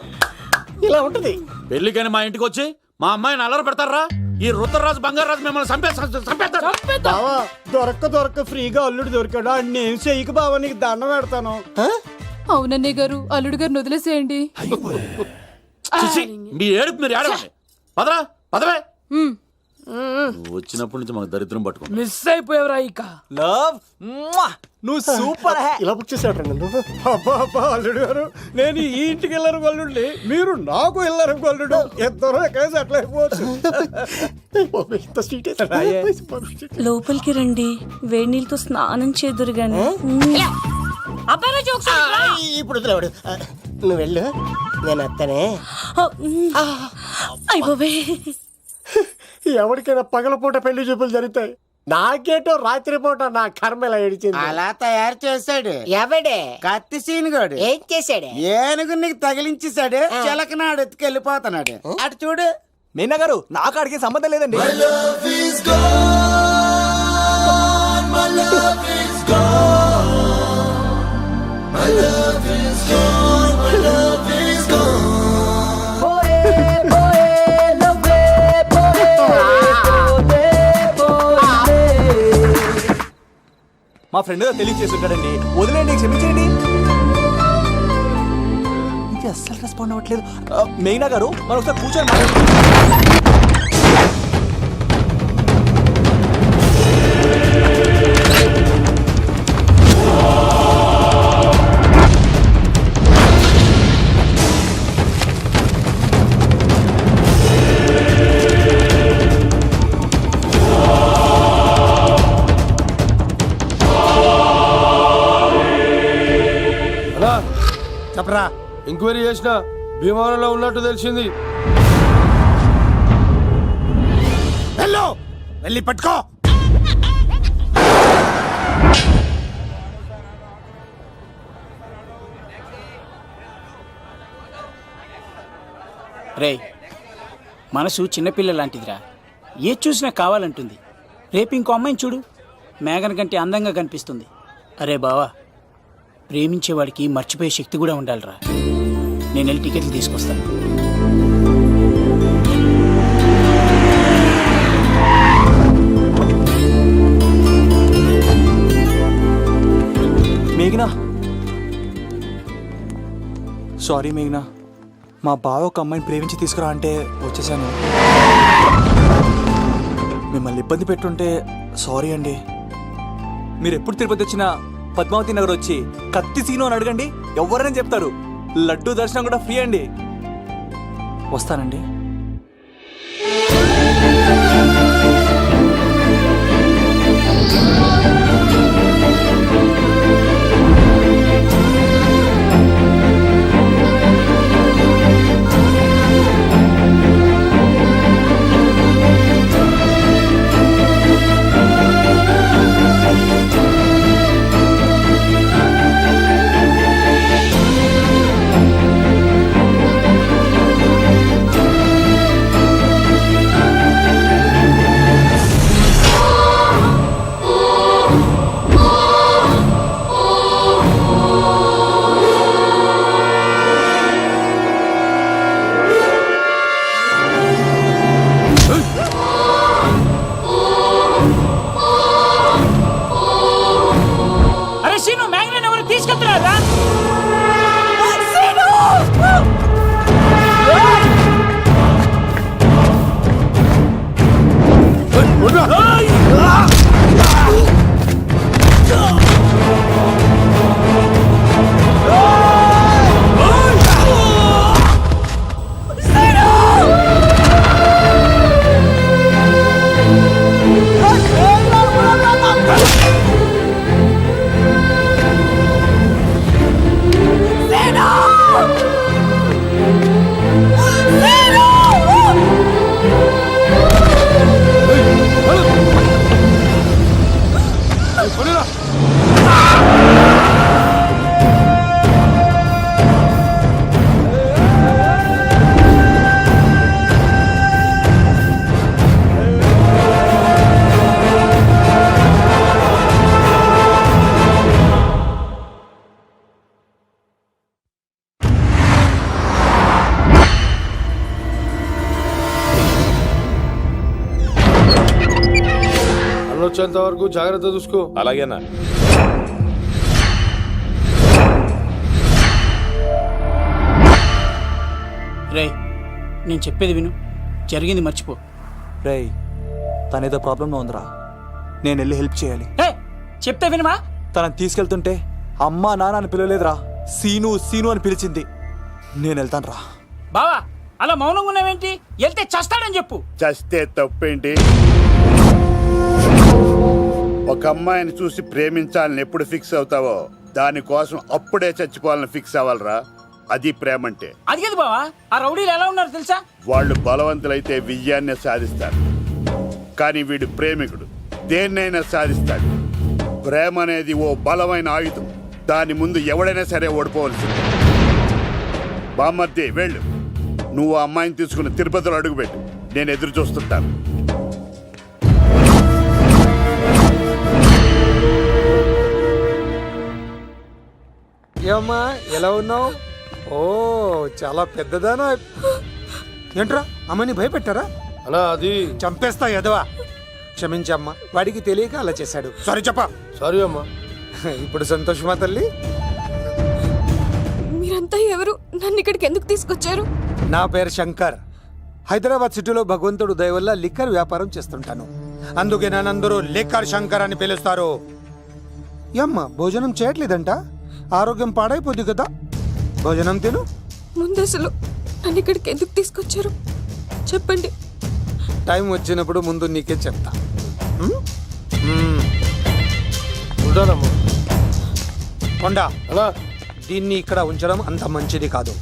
ఇలా ఉంటది. పెళ్లికని మా ఇంటికి వచ్చి మా అమ్మాయిని అల్లరి పెడతారా? ఈ రుద్రరాజు బంగారాజు మిమ్మల్ని చంపేస్తారు. బావా, దొరక్క ఫ్రీగా అల్లుడు దొరికాడు. నేను చెయ్యికి బావా నీకు దండం పెడతాను. అవునన్నయ్య గారు, అల్లుడు గారిని వదిలేసేయండి. చిచి, మీ ఏడుపు మీరు ఏడవండి. పదవే. నువ్వు వచ్చినప్పటి నుంచి మాకు దరిద్రం పట్టుకో. మిస్ అయిపోయావురా ఈక. లవ్, నువ్వు సూపర్. ఇలా బుక్ చేసేవాడు నన్ను. అబ్బా అల్లుడు గారు, నేను ఈ ఇంటికి వెళ్ళరు గొల్లుండి, మీరు నాకు వెళ్ళరు గొల్లుడు. ఇద్దరు ఎక్కడేసి అట్లా అయిపోవచ్చు. ఇంత స్వీట్ లోపలికి రండి, వేడి నీళ్ళతో స్నానం చేదురు గాని. ఇప్పుడు వదిలేవాడు. నువ్వు వెళ్ళు, నేను అత్తనే. అయిపోవే. ఎవరికైనా పగలపూట పెళ్లి చూపులు జరుగుతాయి, నాకేటో రాత్రిపూట నా కర్మ ఇలా ఏడిచింది. అలా తయారు చేశాడు ఎవడే? కత్తి సీనుగాడు. ఏం చేశాడు? ఏనుగు నీకు తగిలించేశాడు, చిలకనాడు ఎత్తుకెళ్ళిపోతున్నాడు. అటు చూడు. మీనా గారు, నాకు అడిగే సంబంధం లేదండి. మా ఫ్రెండ్ తెలియచేసి ఉంటాడండి, వదిలేండి, క్షమించండి. ఇది అస్సలు రెస్పాండ్ అవ్వట్లేదు. మెయినా గారు, మనం ఒకసారి కూర్చొని చెప్పరా. ఎంక్వైరీ చేసిన భీమవరంలో ఉన్నట్టు తెలిసింది. వెళ్ళి పట్టుకో. రే, మనసు చిన్నపిల్ల లాంటిదిరా, ఏ చూసినా కావాలంటుంది. రేపు ఇంకో అమ్మాయిని చూడు, మేఘన కంటే అందంగా కనిపిస్తుంది. అరే బావా, ప్రేమించేవాడికి మర్చిపోయే శక్తి కూడా ఉండాలిరా. నేను వెళ్ళి టికెట్లు తీసుకొస్తాను. సారీ మేఘ్నా, మా బావ ఒక అమ్మాయిని ప్రేమించి తీసుకురా అంటే వచ్చేసాను. మిమ్మల్ని ఇబ్బంది పెట్టుంటే సారీ అండి. మీరు ఎప్పుడు తిరుపతి వచ్చినా పద్మావతి నగర్ వచ్చి కత్తి సీను అని అడగండి, ఎవరైనా చెప్తారు. లడ్డూ దర్శనం కూడా ఫ్రీ అండి. వస్తానండి. అరే సీను, మ్యాగ్నెట్ ఎవరు తీసుకెళ్తున్నారా? వచ్చేంత వరకు జాగ్రత్త చూసుకో. అలాగేనా? రే, నేను చెప్పేది విను, జరిగింది మర్చిపో. రేయ్, తనేదో ప్రాబ్లంలో ఉందిరా, నేను వెళ్ళి హెల్ప్ చేయాలి. చెప్తే వినమా? తనని తీసుకెళ్తుంటే అమ్మా నాన్న అని పిలవలేదురా, సీను సీను అని పిలిచింది. నేను వెళ్తాను రా. బావా, అలా మౌనంగా ఉన్నావేంటి? వెళ్తే చస్తాడని చెప్పు. చస్తే తప్పేంటి? ఒక అమ్మాయిని చూసి ప్రేమించాలని ఎప్పుడు ఫిక్స్ అవుతావో దానికోసం అప్పుడే చచ్చిపోవాలని ఫిక్స్ అవ్వాలరా. అది ప్రేమంటే. అది కదా బావా, ఆ రౌడీలు ఎలా ఉన్నారు తెలుసా? వాళ్ళు బలవంతులైతే విజయాన్ని సాధిస్తారు, కానీ వీడు ప్రేమికుడు దేన్నైనా సాధిస్తాడు. ప్రేమ అనేది ఓ బలమైన ఆయుధం, దాని ముందు ఎవడైనా సరే ఓడిపోవలసింది. బామ్మర్ది వెళ్ళు, నువ్వు ఆ అమ్మాయిని తీసుకుని తిరుపతిలో అడుగుపెట్టు, నేను ఎదురు చూస్తుంటాను. ఏమ్మా ఎలా ఉన్నావు? ఓ చాలా పెద్దదానా. ఏంట్రా అమ్మని భయపెట్టారా? అన్నా అది చంపేస్తా ఎదవా. క్షమించమ్మా, వాడికి తెలియక అలా చేశాడు. సారీ చెప్పా. సారీ అమ్మా. ఇప్పుడు సంతోషమా తల్లి? మీరంతా ఎవరు? నన్ను ఇక్కడికి ఎందుకు తీసుకొచ్చారు? నా పేరు శంకర్. హైదరాబాద్ సిటీలో భగవంతుడు దయ వల్ల లిక్కర్ వ్యాపారం చేస్తుంటాను, అందుకే నన్నందరూ లిక్కర్ శంకర్ అని పిలుస్తారు. ఏమ్మా భోజనం చేయట్లేదంట? ఆరోగ్యం పాడైపోద్ది కదా, భోజనం తిను. ముందు అసలు నన్ను ఇక్కడికి ఎందుకు తీసుకొచ్చారు చెప్పండి. టైం వచ్చినప్పుడు ముందు నీకే చెప్తా. ఉంటానమ్మా. కొండా, అలా దీన్ని ఇక్కడ ఉంచడం అంత మంచిది కాదు.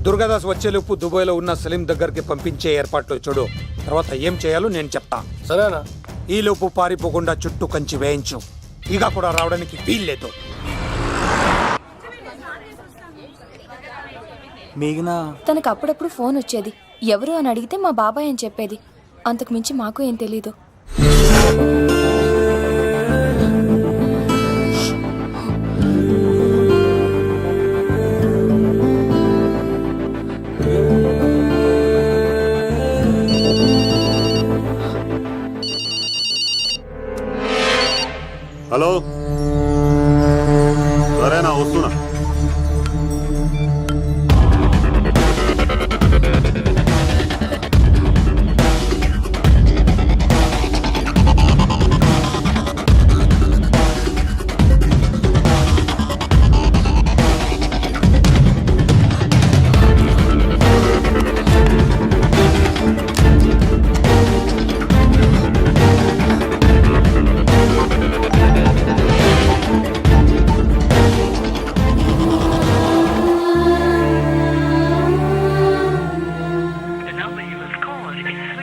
దుర్గాదాస్ వచ్చేలోపు దుబాయ్లో ఉన్న సలీం దగ్గరికి పంపించే ఏర్పాట్లు చూడు, తర్వాత ఏం చేయాలో నేను చెప్తా. సరేనా? ఈలోపు పారిపోకుండా చుట్టూ కంచి వేయించు, ఇక కూడా రావడానికి వీల్లేదు. మేఘనా, తనకు అప్పుడప్పుడు ఫోన్ వచ్చేది, ఎవరు అని అడిగితే మా బాబాయ్ అని చెప్పేది. అంతకు మించి మాకు ఏం తెలీదు. హలో, సరేనా వస్తున్నా.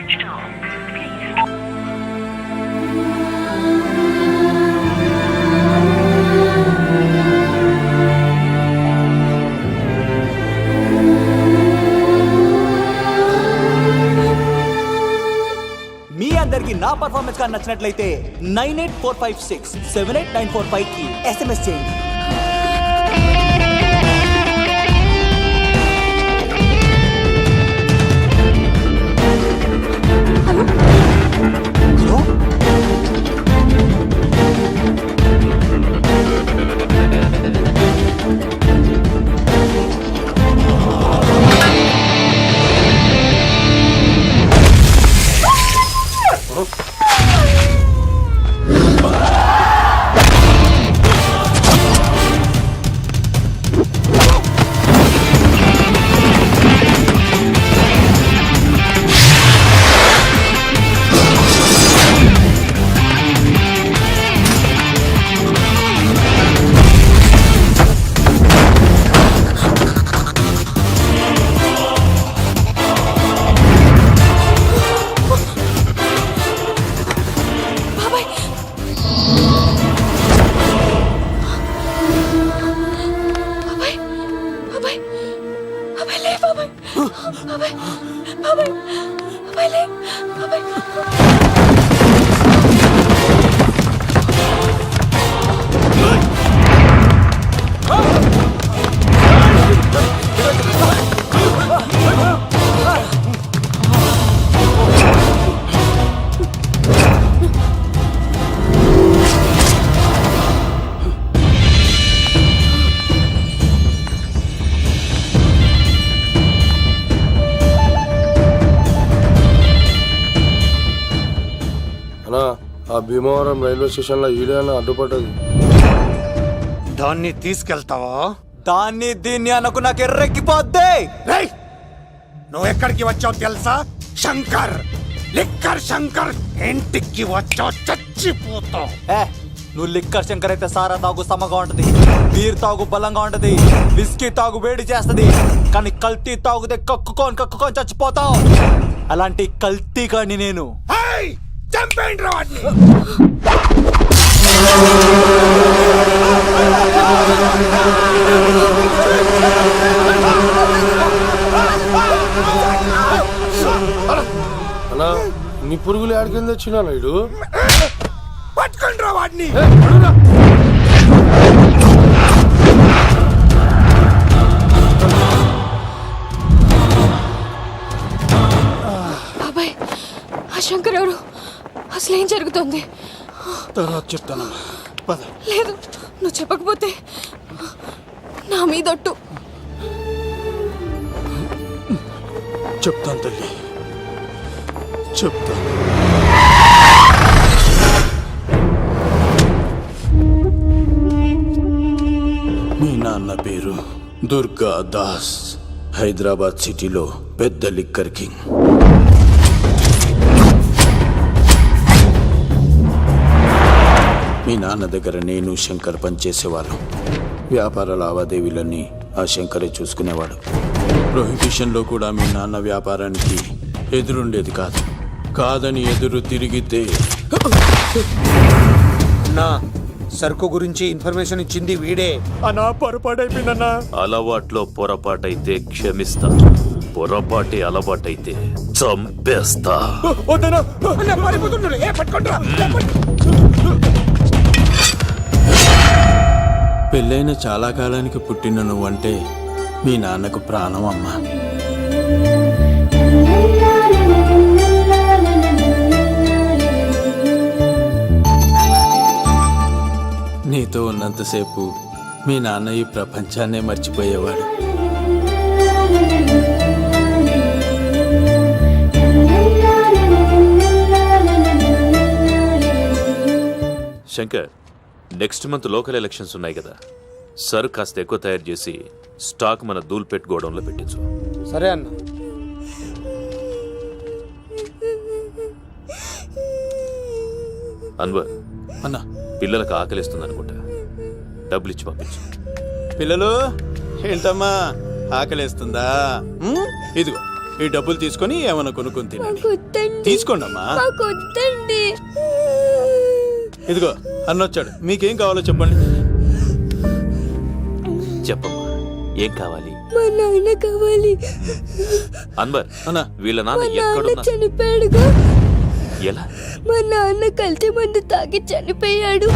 మీ అందరికి నా పర్ఫార్మెన్స్ కానీ నచ్చినట్లయితే 9845678945 కి SMS చేయండి. హలో? అన్నా ఆ భీమవరం రైల్వే స్టేషన్ లో ఈడేనా అడ్డుపడ్డది. దాన్ని తీసుకెళ్తావా? దాన్ని దీన్ని అనకు నాకు ఎర్రెక్కిపోద్ది. రేయ్, నువ్వు ఎక్కడికి వచ్చావు తెలుసా? శంకర్, లిక్కర్ శంకర్ ఇంటికి వచ్చావు, చచ్చిపోతావు. నువ్వు లిక్కర్ శంకర్ అయితే సారా తాగు సమ్మగా ఉంటది, బీర్ తాగు బలంగా ఉంటది, విస్కీ తాగు వేడి చేస్తది, కానీ కల్తీ తాగుతే కక్కుకొని చచ్చిపోతావు. అలాంటి కల్తీ కాని నేను. చంపేయండి రా వాడిని. అన్నా నీ పురుగులు ఆడికింద వచ్చినా ఇడు పట్టుకోండి రా వాడిని. బాబాయ్, ఆ శంకర్ ఎవరు? అసలు ఏం జరుగుతుంది? తర్వాత చెప్తానమ్మా. లేదు, నువ్వు చెప్పకపోతే నా మీదొట్టు. చెప్తాను తల్లి, చెప్తాను. మీ నాన్న పేరు దుర్గా దాస్, హైదరాబాద్ సిటీలో పెద్ద లిక్కర్ కింగ్. మీ నాన్న దగ్గర నేను శంకర్ పనిచేసేవాళ్ళం. వ్యాపార లావాదేవీలన్నీ ఆ శంకరే చూసుకునేవాడు. ప్రొహిబిషన్లో కూడా మీ నాన్న వ్యాపారానికి ఎదురుండేది కాదు. కాదని ఎదురు తిరిగితే నా సరుకు గురించి ఇన్ఫర్మేషన్ ఇచ్చింది వీడే. అన్నా పొరపాటైపోయిందన్నా. అలవాట్లో పొరపాటైతే క్షమిస్తా, పొరపాటి అలవాటైతే చంపేస్తా. పెళ్ళైన చాలా కాలానికి పుట్టిన నువ్వంటే మీ నాన్నకు ప్రాణం అమ్మా. నీతో ఉన్నంతసేపు మీ నాన్న ఈ ప్రపంచాన్నే మర్చిపోయేవాడు. Shankar, next month local elections ఉన్నాయి కదా, సరుకు కాస్త ఎక్కువ తయారు చేసి స్టాక్ మన దూల్పేట్ గోడౌన్లో పెట్టించు. సరే అన్న. అన్వర్ అన్నా, పిల్లలకు ఆకలిస్తుంది అనుకుంటా, డబ్బులు ఇచ్చి పంపించు. పిల్లలు ఏంటమ్మా ఆకలేస్తుందా? ఇదిగో ఈ డబ్బులు తీసుకొని ఏమైనా కొనుక్కొని తినండి. వద్దండి, తీసుకోండి అమ్మా. మాకు వద్దండి. ఇదిగో అన్నొచ్చాడు, మీకేం కావాలో చెప్పండి. చెప్పమ్మా, ఏం కావాలి? మా నాన్న కావాలి. అన్వర్, అన్నా, వీళ్ళ మా నాన్న నాన్న ఎక్కడున్నా? చనిపోయాడుగా. ఎలా? మా నాన్న కల్తీ మందు తాగి చనిపోయాడు.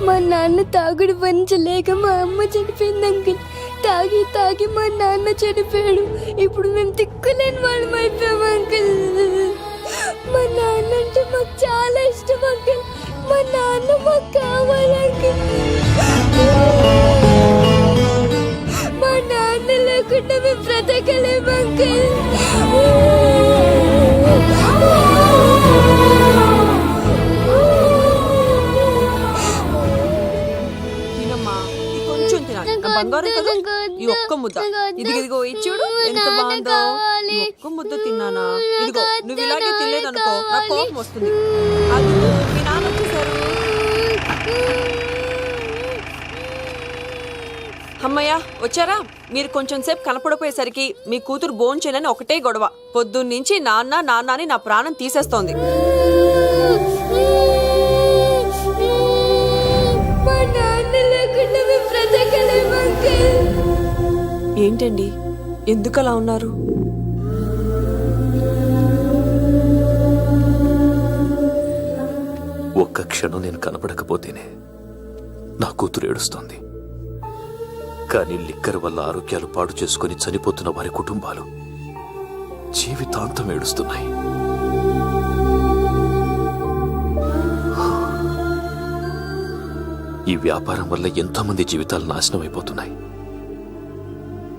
మా నాన్న తాగుడు భరించలేక మా అమ్మ చనిపోయింది అంకుల్. తాగి తాగి మా నాన్న చనిపోయాడు. ఇప్పుడు మేము తిక్కులేని వాళ్ళం అయిపోయాం అంకుల్. మా నాన్న అంటే మాకు చాలా ఇష్టం అంకుల్. మా నాన్న మాకు కావాలి అంకుల్. మా నాన్న లేకుండా మేము బ్రతకలేము అంకుల్. కొంచెం తినాలి. నా బంగారం కదా, ఈ ఒక్క ముద్ద. ఇదిగో ఇచ్చుడు ఎంత బాగుందో. ఈ ఒక్క ముద్ద తిన్నానా? ఇదిగో నువ్వు ఇలాగే తినలేదనుకో నాకు కోపం వస్తుంది. అది మీ నాన్న వచ్చేసారు. అమ్మయ్య వచ్చారా? మీరు కొంచెం సేపు కనపడిపోయేసరికి మీ కూతురు భోంచేయాలని ఒకటే గొడవ. పొద్దున్నుంచి నాన్న నాన్న అని నా ప్రాణం తీసేస్తోంది. ఏంటండి, ఎందుకు అలా ఉన్నారు? ఒక్క క్షణం నేను కనపడకపోతేనే నా కూతురు ఏడుస్తోంది. కానీ లిక్కర్ వల్ల ఆరోగ్యాలు పాడు చేసుకుని చనిపోతున్న వారి కుటుంబాలు జీవితాంతం ఏడుస్తున్నాయి. ఈ వ్యాపారం వల్ల ఎంతో మంది జీవితాలు నాశనం అయిపోతున్నాయి.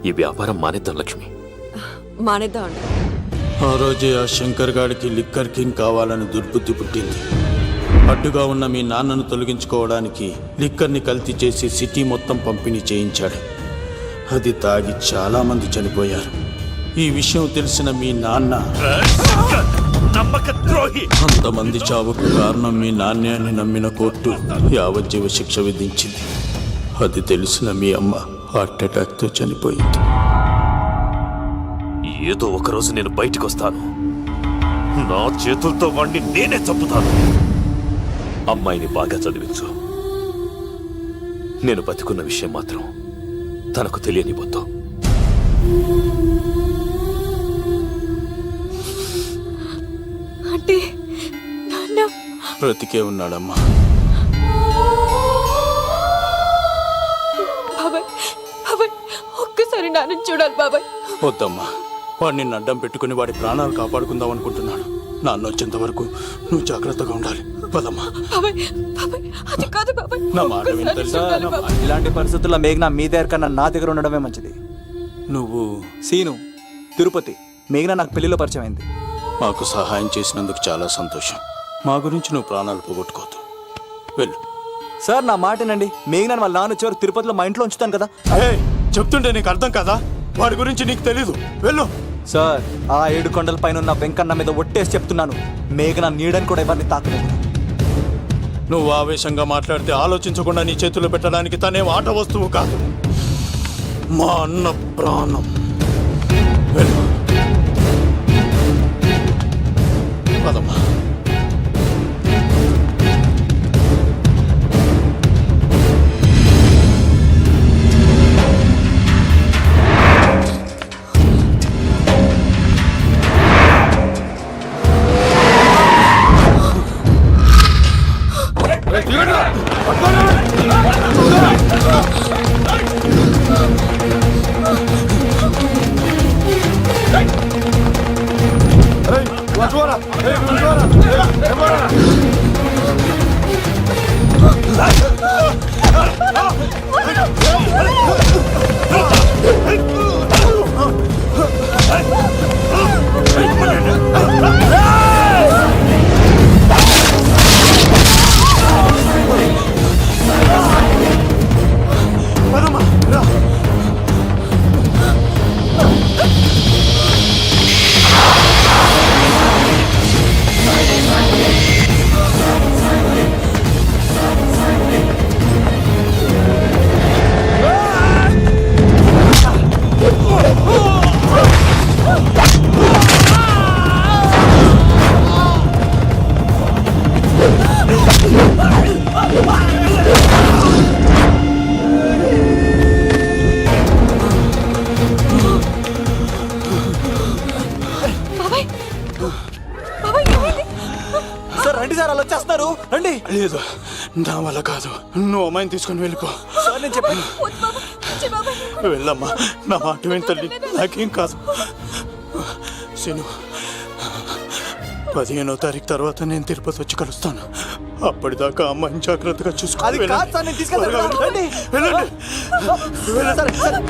ఈ వ్యాపారం మానేద్దాం లక్ష్మి. మానేద్దాం అండి. ఆ రోజే ఆ శంకర్ గాడికి లిక్కర్ కింగ్ కావాలని దుర్బుద్ధి పుట్టింది. అడ్డుగా ఉన్న మీ నాన్నను తొలగించుకోవడానికి లిక్కర్ని కల్తీ చేసి సిటీ మొత్తం పంపిణీ చేయించాడు. అది తాగి చాలా మంది చనిపోయారు. ఈ విషయం తెలిసిన మీ నాన్న అంతమంది చావుకు కారణం మీ నాన్నే అని నమ్మిన కోర్టు యావజ్జీవ శిక్ష విధించింది. అది తెలిసిన మీ అమ్మ హార్ట్ అటాక్తో చనిపోయింది. ఏదో ఒకరోజు నేను బయటికి వస్తాను. నా చేతులతో వాణ్ణి నేనే చంపుతాను. అమ్మాయిని బాగా చదివించు. నేను బతికున్న విషయం మాత్రం తనకు తెలియనిపోతూ. అంటే నాన్న బ్రతికే ఉన్నాడమ్మా. బాబాయ్, బాబాయ్ ఒక్కసారి నాన్న చూడాలి బాబాయ్. వద్దమ్మా, వాడిని అడ్డం పెట్టుకుని వాడి ప్రాణాలు కాపాడుకుందాం అనుకుంటున్నాడు. నాన్న వచ్చేంత వరకు నువ్వు జాగ్రత్తగా ఉండాలి. పదమ్మా. బాబాయ్, బాబాయ్ అది కాదు బాబాయ్. నా మాట విని తెలుసా? ఇలాంటి పరిస్థితుల్లో మేఘన మీ దగ్గర కన్నా నా దగ్గర ఉండడమే మంచిది. నువ్వు సీను, తిరుపతి, మేఘన నాకు పెళ్లిలో పరిచయం అయింది. మాకు సహాయం చేసినందుకు చాలా సంతోషం. మా గురించి నువ్వు ప్రాణాలు పోగొట్టుకోవద్దు. వెళ్ళు. సార్ నా మాటనండి. మేఘన వాళ్ళ నాన్న వచ్చేవారు తిరుపతిలో మా ఇంట్లో ఉంచుతాను కదా. చెప్తుంటే నీకు అర్థం కదా? వాడి గురించి నీకు తెలీదు. వెళ్ళు. సార్ ఆ 7 కొండల పైన ఉన్న వెంకన్న మీద ఒట్టేసి చెప్తున్నాను, మేఘన నీడని కూడా ఎవరిని తాకలేదు. నువ్వు ఆవేశంగా మాట్లాడితే ఆలోచించకుండా నీ చేతులు పెట్టడానికి తనే ఆట వస్తువు కాదు, మా అన్న ప్రాణం. వెళ్ళు. పదమ్మా. వాళ్ళు వచ్చేస్తున్నారు, రండి. లేదు, నా వల్ల కాదు. నువ్వు అమ్మాయిని తీసుకొని వెళ్ళిపో. సార్ నేను చెప్పాను. వెళ్ళమ్మా, నా మాట విని తల్లి, నాకేం కాదు. శను, 15వ తారీఖు తర్వాత నేను తిరుపతి వచ్చి కలుస్తాను. అప్పటిదాకా అమ్మాయిని జాగ్రత్తగా అది చూసుకోవాలి. కాదు సార్, నేను తీసుకెళ్తాను. రండి. వెళ్ళండి. సరే, సరే.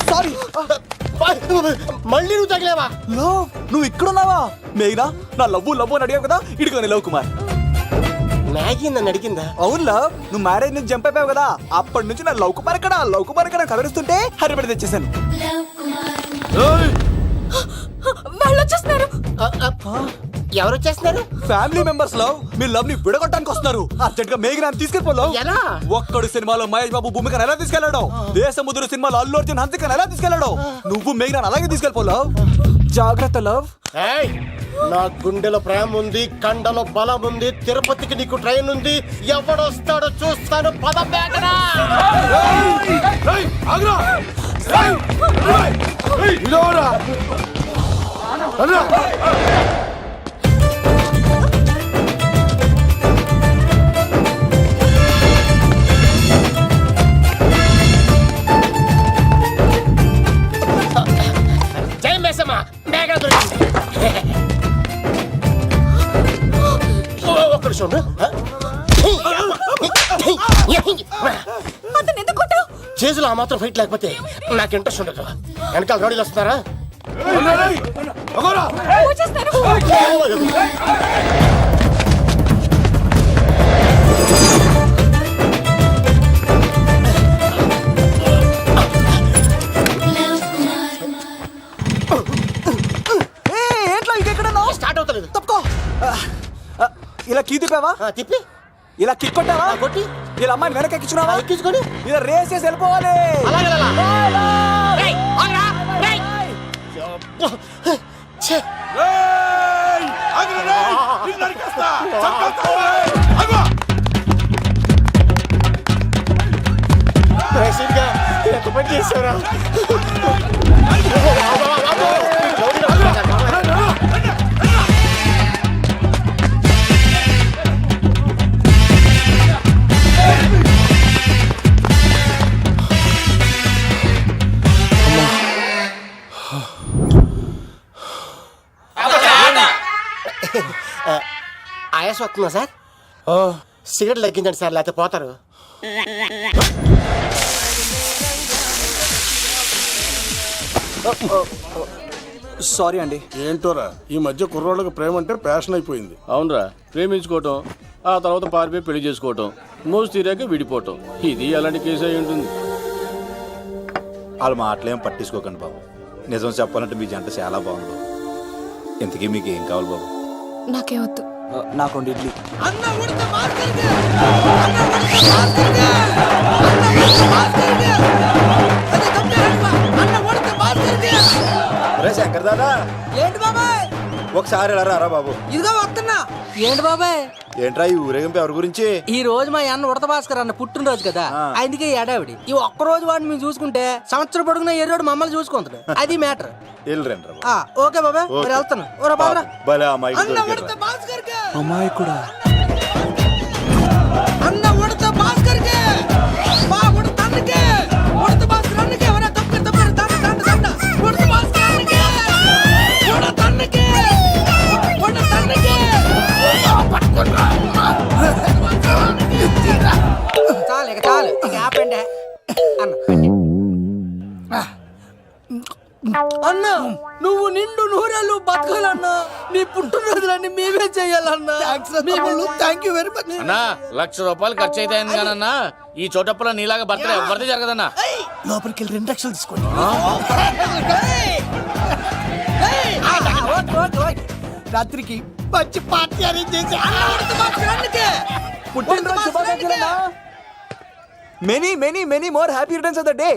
సారీ. మళ్ళీ నువ్వు తగిలేవా? లవ్, నువ్వు ఇక్కడున్నావా? మేఘనా, నా లవ్వు లవ్వు అని అడిగావు కదా, ఇడిగోని లవ్ కుమార్. మ్యాగీ నన్ను అడిగిందా? అవును లవ్, నువ్వు మ్యారేజ్ నుంచి జంప్ అయిపోయావు కదా, అప్పటి నుంచి నా లవ్ కుమార్ ఎక్కడ కలరిస్తుంటే హరిపడి తెచ్చేసాను. వాళ్ళు వచ్చేస్తున్నారు. ఎవరు వచ్చేస్తున్నారు? ఫ్యామిలీ మెంబర్స్ లవ్, మీ లవ్ ని విడగొట్టడానికి వస్తున్నారు. అర్జెంట్ గా మేఘనాన్ని తీసుకెళ్ళిపోలేవు. ఎలా? ఒక్కడు సినిమాలో మహేష్ బాబు భూమికను ఎలా తీసుకెళ్ళాడు, దేశముద్రు సినిమాలో అల్లు అర్జున్ హంసికను ఎలా తీసుకెళ్ళాడు, నువ్వు మేఘనాన్ని అలాగే తీసుకెళ్ళిపోలేవు. జాగ్రత్త లవ్. ఏయ్, నా గుండెలో ప్రేమ ఉంది, కండలో బలం ఉంది, తిరుపతికి నీకు ట్రైన్ ఉంది, ఎవడొస్తాడో చూస్తాను. పద మేఘనా. జై మేసమ్మ, మేఘన దొరికింది. ఒక్క నిమిషం ఉండు. అతను ఎందుకు కొట్టావు? చేతులు ఆ మాత్రం ఫైట్ లేకపోతే నాకు ఇంట్రెస్ట్ ఉండదు. వెనకాల రోడీలు వస్తున్నారా? వచ్చేస్తారు. ఏంట్లో ఇంకెక్కడ స్టార్ట్ అవుతలేదు. తప్పుకో. ఇలా కీ తిప్పావా? తిప్పి ఇలా కిక్ కొట్టావా? కొట్టి ఇలా అమ్మాయిని వెనక ఎక్కించున్నావా? ఎక్కించుకొని ఇలా రేస్ చేసి వెళ్ళిపోవాలి. అలాగే ఎంత పని చేశారా? ఆయాసం వస్తుందా సార్? సిగరెట్ లెక్కించండి సార్, లేకపోతే పోతారు. సారీ అండి. ఏంటోరా, ఈ మధ్య కుర్రోళ్ళకి ప్రేమ అంటే ప్యాషన్ అయిపోయింది. అవునరా, ప్రేమించుకోవటం, ఆ తర్వాత పారిపోయి పెళ్లి చేసుకోవటం, మోజు తీరాక విడిపోవటం, ఇది అలాంటి కేసు అయి ఉంటుంది. వాళ్ళ మాటలేం పట్టించుకోకండి బాబు. నిజం చెప్పాలంటే మీ జంట చాలా బాగుంది. ఇంతకీ మీకు ఏం కావాలి బాబు? నాకేవద్దు. నాకు ఇడ్లీ. శంకర్ దాదా, ఏంటి బాబాయ్? ఒకసారి ఎలా రారా బాబు? ఇదిగో వస్తున్నా. ఏంటి బాబాయ్? ఏంట్రా ఈ ఊరేగింపు ఎవరి గురించి? ఈ రోజు మా అన్న ఉడత భాస్కర్ అన్న పుట్టినరోజు కదా, అందుకే ఎడావిడి. ఈ ఒక్క రోజు వాడిని మేము చూసుకుంటే సంవత్సరం పొడుగున ఎర్రోడు మమ్మల్ని చూసుకుంటాడు. అది మ్యాటర్. ఓకే బాబాయ్, మరి వెళ్తాను. భలే అమ్మాయి అమ్మాయి కూడా అన్న ఉడత భాస్కర్ కే మా ఉడత అన్నకే ఉడత భాస్కర్ అన్నకే ఎవరా తప్ప తండ ఉడత భాస్కర్ అన్నకే ఉడత అన్నకే ఉడత అన్నకే చాలు ఇక ఆపండి అన్న. నువ్వు నిండు నూరేళ్ళు బతకాలన్నా, నీ పుట్టినరోజులన్నీ మేమే చెయ్యాలన్నా. థ్యాంక్ యూ వెరీ మచ్ అన్నా. 1,00,000 రూపాయలు ఖర్చు అయితే కానన్నా, ఈ చోటప్పులో నీలాగా బర్త్డే ఎవరిది జరగదన్నా. లోపలికి వెళ్ళి 2 లక్షలు తీసుకోండి. రాత్రికి మంచి పార్టీ అరేంజ్ చేసి పుట్టినరోజు శుభాకాంక్షలన్నా. Many many many more happy returns of the day.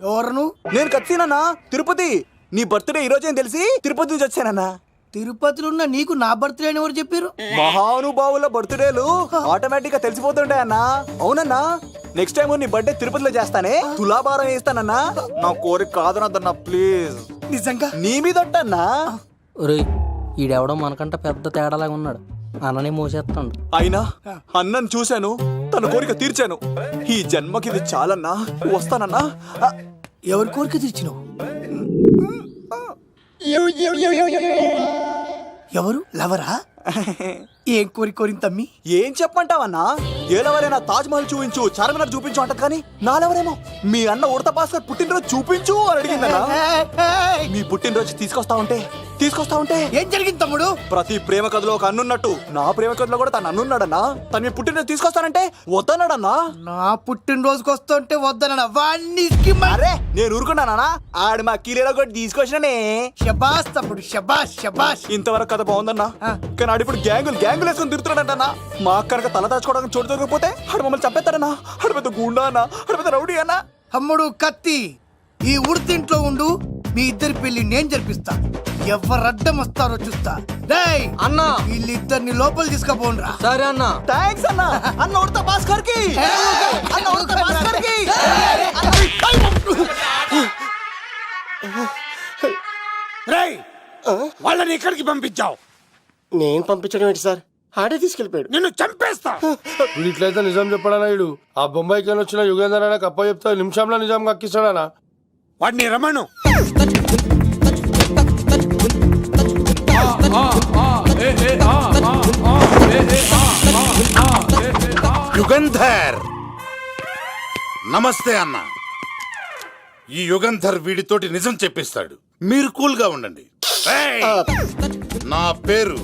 ఎవరు నువ్వు? నేను కత్తినన్నా తిరుపతి. నీ బర్త్డే ఈ రోజే తెలిసి తిరుపతి నుంచి వచ్చానన్నా. తిరుపతిలో ఉన్న నీకు నా బర్త్డే అని ఎవరు చెప్పారు? మహానుభావుల బర్త్డేలు ఆటోమేటిక్ గా తెలిసిపోతుంటాయి అన్నా. అవునన్నా, నెక్స్ట్ టైం నీ బర్త్డే తిరుపతిలో చేస్తానే, తులాభారం వేస్తానన్నా. నా కోరిక కాదనద్దన్నా ప్లీజ్. నిజంగా నీ మీద అన్నా. ఒరేయ్, ఈడెవడో మనకంట పెద్ద తేడాలాగా ఉన్నాడు. అన్ననే మోసేస్తాడు. అయినా అన్నను చూశాను, తన కోరిక తీర్చాను. ఈ జన్మకి ఇది చాలన్నా, వస్తానన్నా. ఎవరి కోరిక తీర్చినావు? ఎవరు? లవరా? ఏం కోరిన తమ్మి? ఏం చెప్పంటావన్నా? ఏలవరైనా తాజ్ మహల్ చూపించు, చార్మినార్ చూపించు అంటది కానీ నాలెవరేమో మీ అన్న ఉడత భాస్కర్ పుట్టినరోజు చూపించు అని అడిగిందన్నా. మీ పుట్టినరోజు తీసుకొస్తా ఉంటే ఏం జరిగింది తమ్ముడు? ప్రతి ప్రేమ కథలో ఒక అన్నున్నట్టు నా ప్రేమ కథలో కూడా తను అన్నున్నాడన్నా. తను మీ పుట్టినరోజు తీసుకొస్తానంటే వద్దన్నాడన్నా. నా పుట్టినరోజుకి వస్తుంటే వద్దన వాణ్ణి. అరే నేను ఊరుకున్నానా? ఆడు మా కీలేలో కూడా తీసుకొచ్చిననే. శబాష్ తమ్ముడు, శబాష్ శబాష్. ఇంతవరకు కథ బాగుందన్నా, కానీ ఆడు ఇప్పుడు గ్యాంగులు వేసుకొని తిరుగుతున్నాడంటన్నా. మా అక్కనక తల దాచుకోవడానికి చోటు దొరికిపోతే ఆడు మమ్మల్ని చంపేస్తాడన్నా. ఆడు పెద్ద గుండా అన్నా, ఆడు పెద్ద రౌడీ అన్నా. తమ్ముడు కత్తి, ఈ ఉడితింట్లో ఉండు, మీ ఇద్దరి పెళ్లి నేను జరిపిస్తా. ఎవరు అడ్డం వస్తారో చూస్తా. రేయ్ అన్నా, వీళ్ళిద్దరిని లోపల తీసుకుపోండ్రా. సరే అన్న. థాంక్స్ అన్న. అన్న ఉడత భాస్కర్ కి, అన్న ఉడత భాస్కర్ కి. రేయ్ వాళ్ళని ఎక్కడికి పంపించావు? నేను పంపించడం ఏంటి సార్, ఆడే తీసుకెళ్ళిపోయాడు. నిన్ను చంపేస్తా. వీడు ఇట్లయితే నిజం చెప్పడానా? వీడు ఆ బొంబాయికి వచ్చిన యుగేందర్ అన్న కప్ప చెప్తా నిమిషంలో నిజం కక్కిస్తాడానా? వాడిని రమణు. యుగంధర్, నమస్తే అన్న. ఈ యుగంధర్ వీడితోటి నిజం చెప్పిస్తాడు, మీరు కూల్ గా ఉండండి. ఏయ్! నా పేరు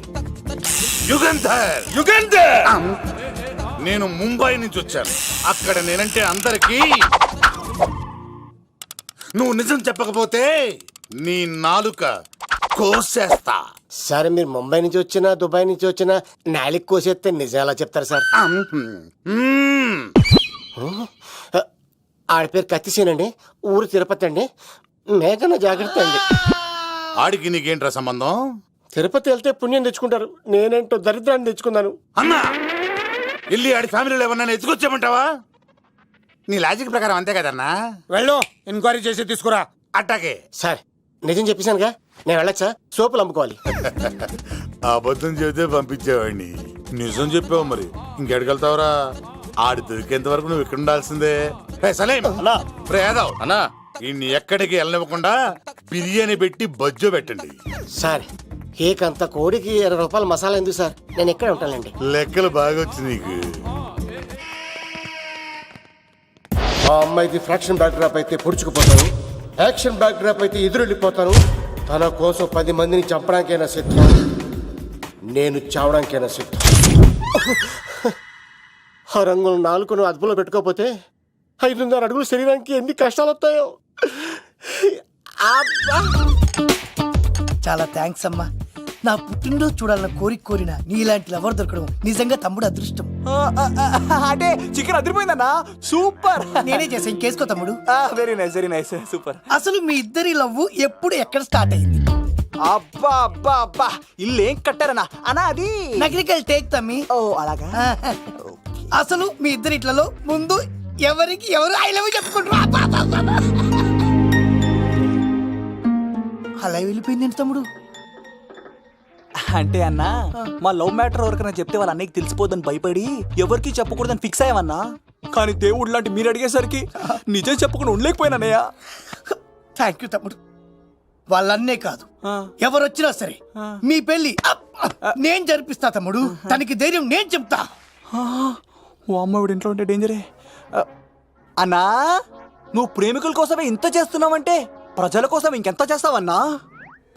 యుగంధర్. నేను ముంబై నుంచి వచ్చాను. అక్కడ నేనంటే అందరికీ. నువ్వు నిజం చెప్పకపోతే నీ నాలుక కోసేస్తా. సరే, మీరు ముంబై నుంచి వచ్చినా దుబాయ్ నుంచి వచ్చినా నాలిక్ కోసేస్తే నిజం ఎలా చెప్తారు సార్? ఆడి పేరు కత్తిసేనండి, ఊరు తిరుపతి అండి. మేఘన జాగ్రత్త అండి. ఆడికి నీకేంట్రా సంబంధం? తిరుపతి వెళ్తే పుణ్యం తెచ్చుకుంటారు, నేనేంటో దరిద్రాన్ని తెచ్చుకున్నాను. అన్నా, వెళ్ళి ఆడి ఫ్యామిలీలో ఎవరన్నా ఎత్తుకొచ్చామంటావా? నీ లాజిక్ ప్రకారం అంతే కదన్నా. వెళ్ళు, ఎంక్వైరీ చేసి తీసుకురా. అట్టాకే సార్, నిజం చెప్పేశానుగా, నేను వెళ్ళొచ్చా? సోపులు అమ్ముకోవాలి. అబద్ధం చెబితే పంపించేవాడిని, నిజం చెప్పావు మరి ఇంకెడగలుగుతావురా? ఆడి దొరికేంత వరకు నువ్వు ఇక్కడ ఉండాల్సిందే. సలేం యాదవ్ అన్నా, ఇన్ని ఎక్కడికి వెళ్ళనివ్వకుండా బిర్యానీ పెట్టి బజ్జో పెట్టండి. సార్, కేక్ అంత కోడికి 20 రూపాయల మసాలా ఎందుకు సార్? నేను ఎక్కడ ఉంటానండి. లెక్కలు బాగా వచ్చి నీకు. ఆ అమ్మాయిది ఫ్రాక్షన్ బ్యాక్ డ్రాప్ అయితే పొడుచుకుపోతాను, యాక్షన్ బ్యాక్ డ్రాప్ అయితే ఎదురెళ్ళిపోతాను. తన కోసం 10 మందిని చంపడానికైనా సిద్ధం, నేను చావడానికైనా సిద్ధం. ఆ రంగులు 4 అదుపులో పెట్టుకోకపోతే 5.5 అడుగులు శరీరానికి ఎన్ని కష్టాలు వస్తాయో. చాలా థ్యాంక్స్ అమ్మా. నా పుట్టినరోజు చూడాలన్న కోరిన నీలాంటి లవర్ దొరకడం నిజంగా తమ్ముడు అదృష్టం. అంటే చికెన్ అదిరిపోయిందన్నా, సూపర్. నేనే చేసా, ఇంకేసుకో తమ్ముడు. Very nice, very nice, super. అసలు మీ ఇద్దరి లవ్వు ఎప్పుడు ఎక్కడ స్టార్ట్ అయింది? అబ్బా అబ్బా అబ్బా, ఇల్లు ఏం కట్టారన్నా అన్నా? అది నగరికల్ టేక్ తమ్మి. ఓ అలాగా. అసలు మీ ఇద్దరి ఇట్లలో ముందు ఎవరికి ఎవరు ఐ లవ్ చెప్పుకుంటారు? అలా వెళ్ళిపోయింది తమ్ముడు. అంటే అన్నా, మా లవ్ మ్యాటర్ ఎవరికైనా చెప్తే వాళ్ళ అన్నయ్యకి తెలిసిపోద్దని భయపడి ఎవరికి చెప్పకూడదని ఫిక్స్ అయ్యామన్నా. కానీ దేవుడు లాంటి మీరు అడిగేసరికి నిజం చెప్పకుండా ఉండలేకపోయినానయ్యా. థ్యాంక్ యూ తమ్ముడు. వాళ్ళన్నే కాదు, ఎవరు వచ్చినా సరే మీ పెళ్లి నేను జరిపిస్తా తమ్ముడు. తనకి ధైర్యం నేను చెప్తా. ఓ అమ్మ, ఇంట్లో ఉంటే డేంజరే. అన్నా, నువ్వు ప్రేమికుల కోసమే ఇంత చేస్తున్నావంటే ప్రజల కోసం ఇంకెంత చేస్తావన్నా?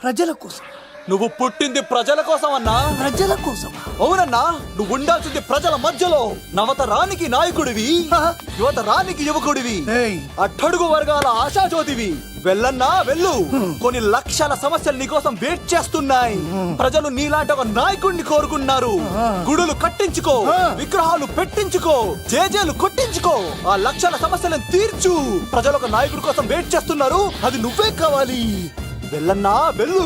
ప్రజల కోసం? నువ్వు పుట్టింది ప్రజల కోసం అన్నా. ప్రజల కోసం? అవునన్నా, నువ్వు ఉండాల్సింది ప్రజల మధ్యలో. నవతరానికి నాయకుడివి, యువతరానికి యువకుడివి, అట్టడుగు వర్గాల ఆశాజ్యోతివి, వెళ్ళన్నా వెళ్ళు. కొన్ని లక్షల సమస్యలు నీకోసం వెయిట్ చేస్తున్నాయి. ప్రజలు నీలాంటి ఒక నాయకుడిని కోరుకున్నారు. గుడులు కట్టించుకో, విగ్రహాలు పెట్టించుకో, జేజేలు కొట్టించుకో, ఆ లక్షల సమస్యలను తీర్చు. ప్రజలు ఒక నాయకుడి కోసం వెయిట్ చేస్తున్నారు. అది నువ్వే కావాలి. వెళ్ళన్నా వెళ్ళు.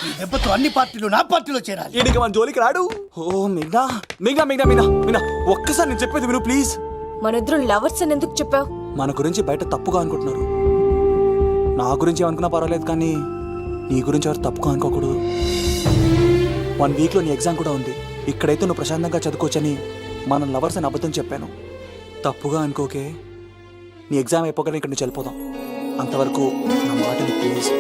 ఈ దెబ్బతో అన్ని పార్టీలు నా పార్టీలో చేరాలి. ఈడికి మన జోలికి రాడు. ఓ మిగ్నా మిగ్నా మిగ్నా మిగ్నా మిగ్నా ఒక్కసారి నేను చెప్పేది విను ప్లీజ్. మన ఇద్దరు లవర్స్ అని ఎందుకు చెప్పావు? మన గురించి బయట తప్పుగా అనుకుంటున్నారు. నా గురించి ఏమనుకున్నా పర్వాలేదు, కానీ నీ గురించి ఎవరు తప్పుగా అనుకోకూడదు. 1 వీక్లో నీ ఎగ్జామ్ కూడా ఉంది. ఇక్కడైతే నువ్వు ప్రశాంతంగా చదువుకోవచ్చని మనం లవర్స్ అని అబద్ధం చెప్పాను. తప్పుగా అనుకోకే. నీ ఎగ్జామ్ అయిపోగానే ఇక్కడ నుంచి వెళ్ళిపోదాం. అంతవరకు నా మాటని ప్లీజ్.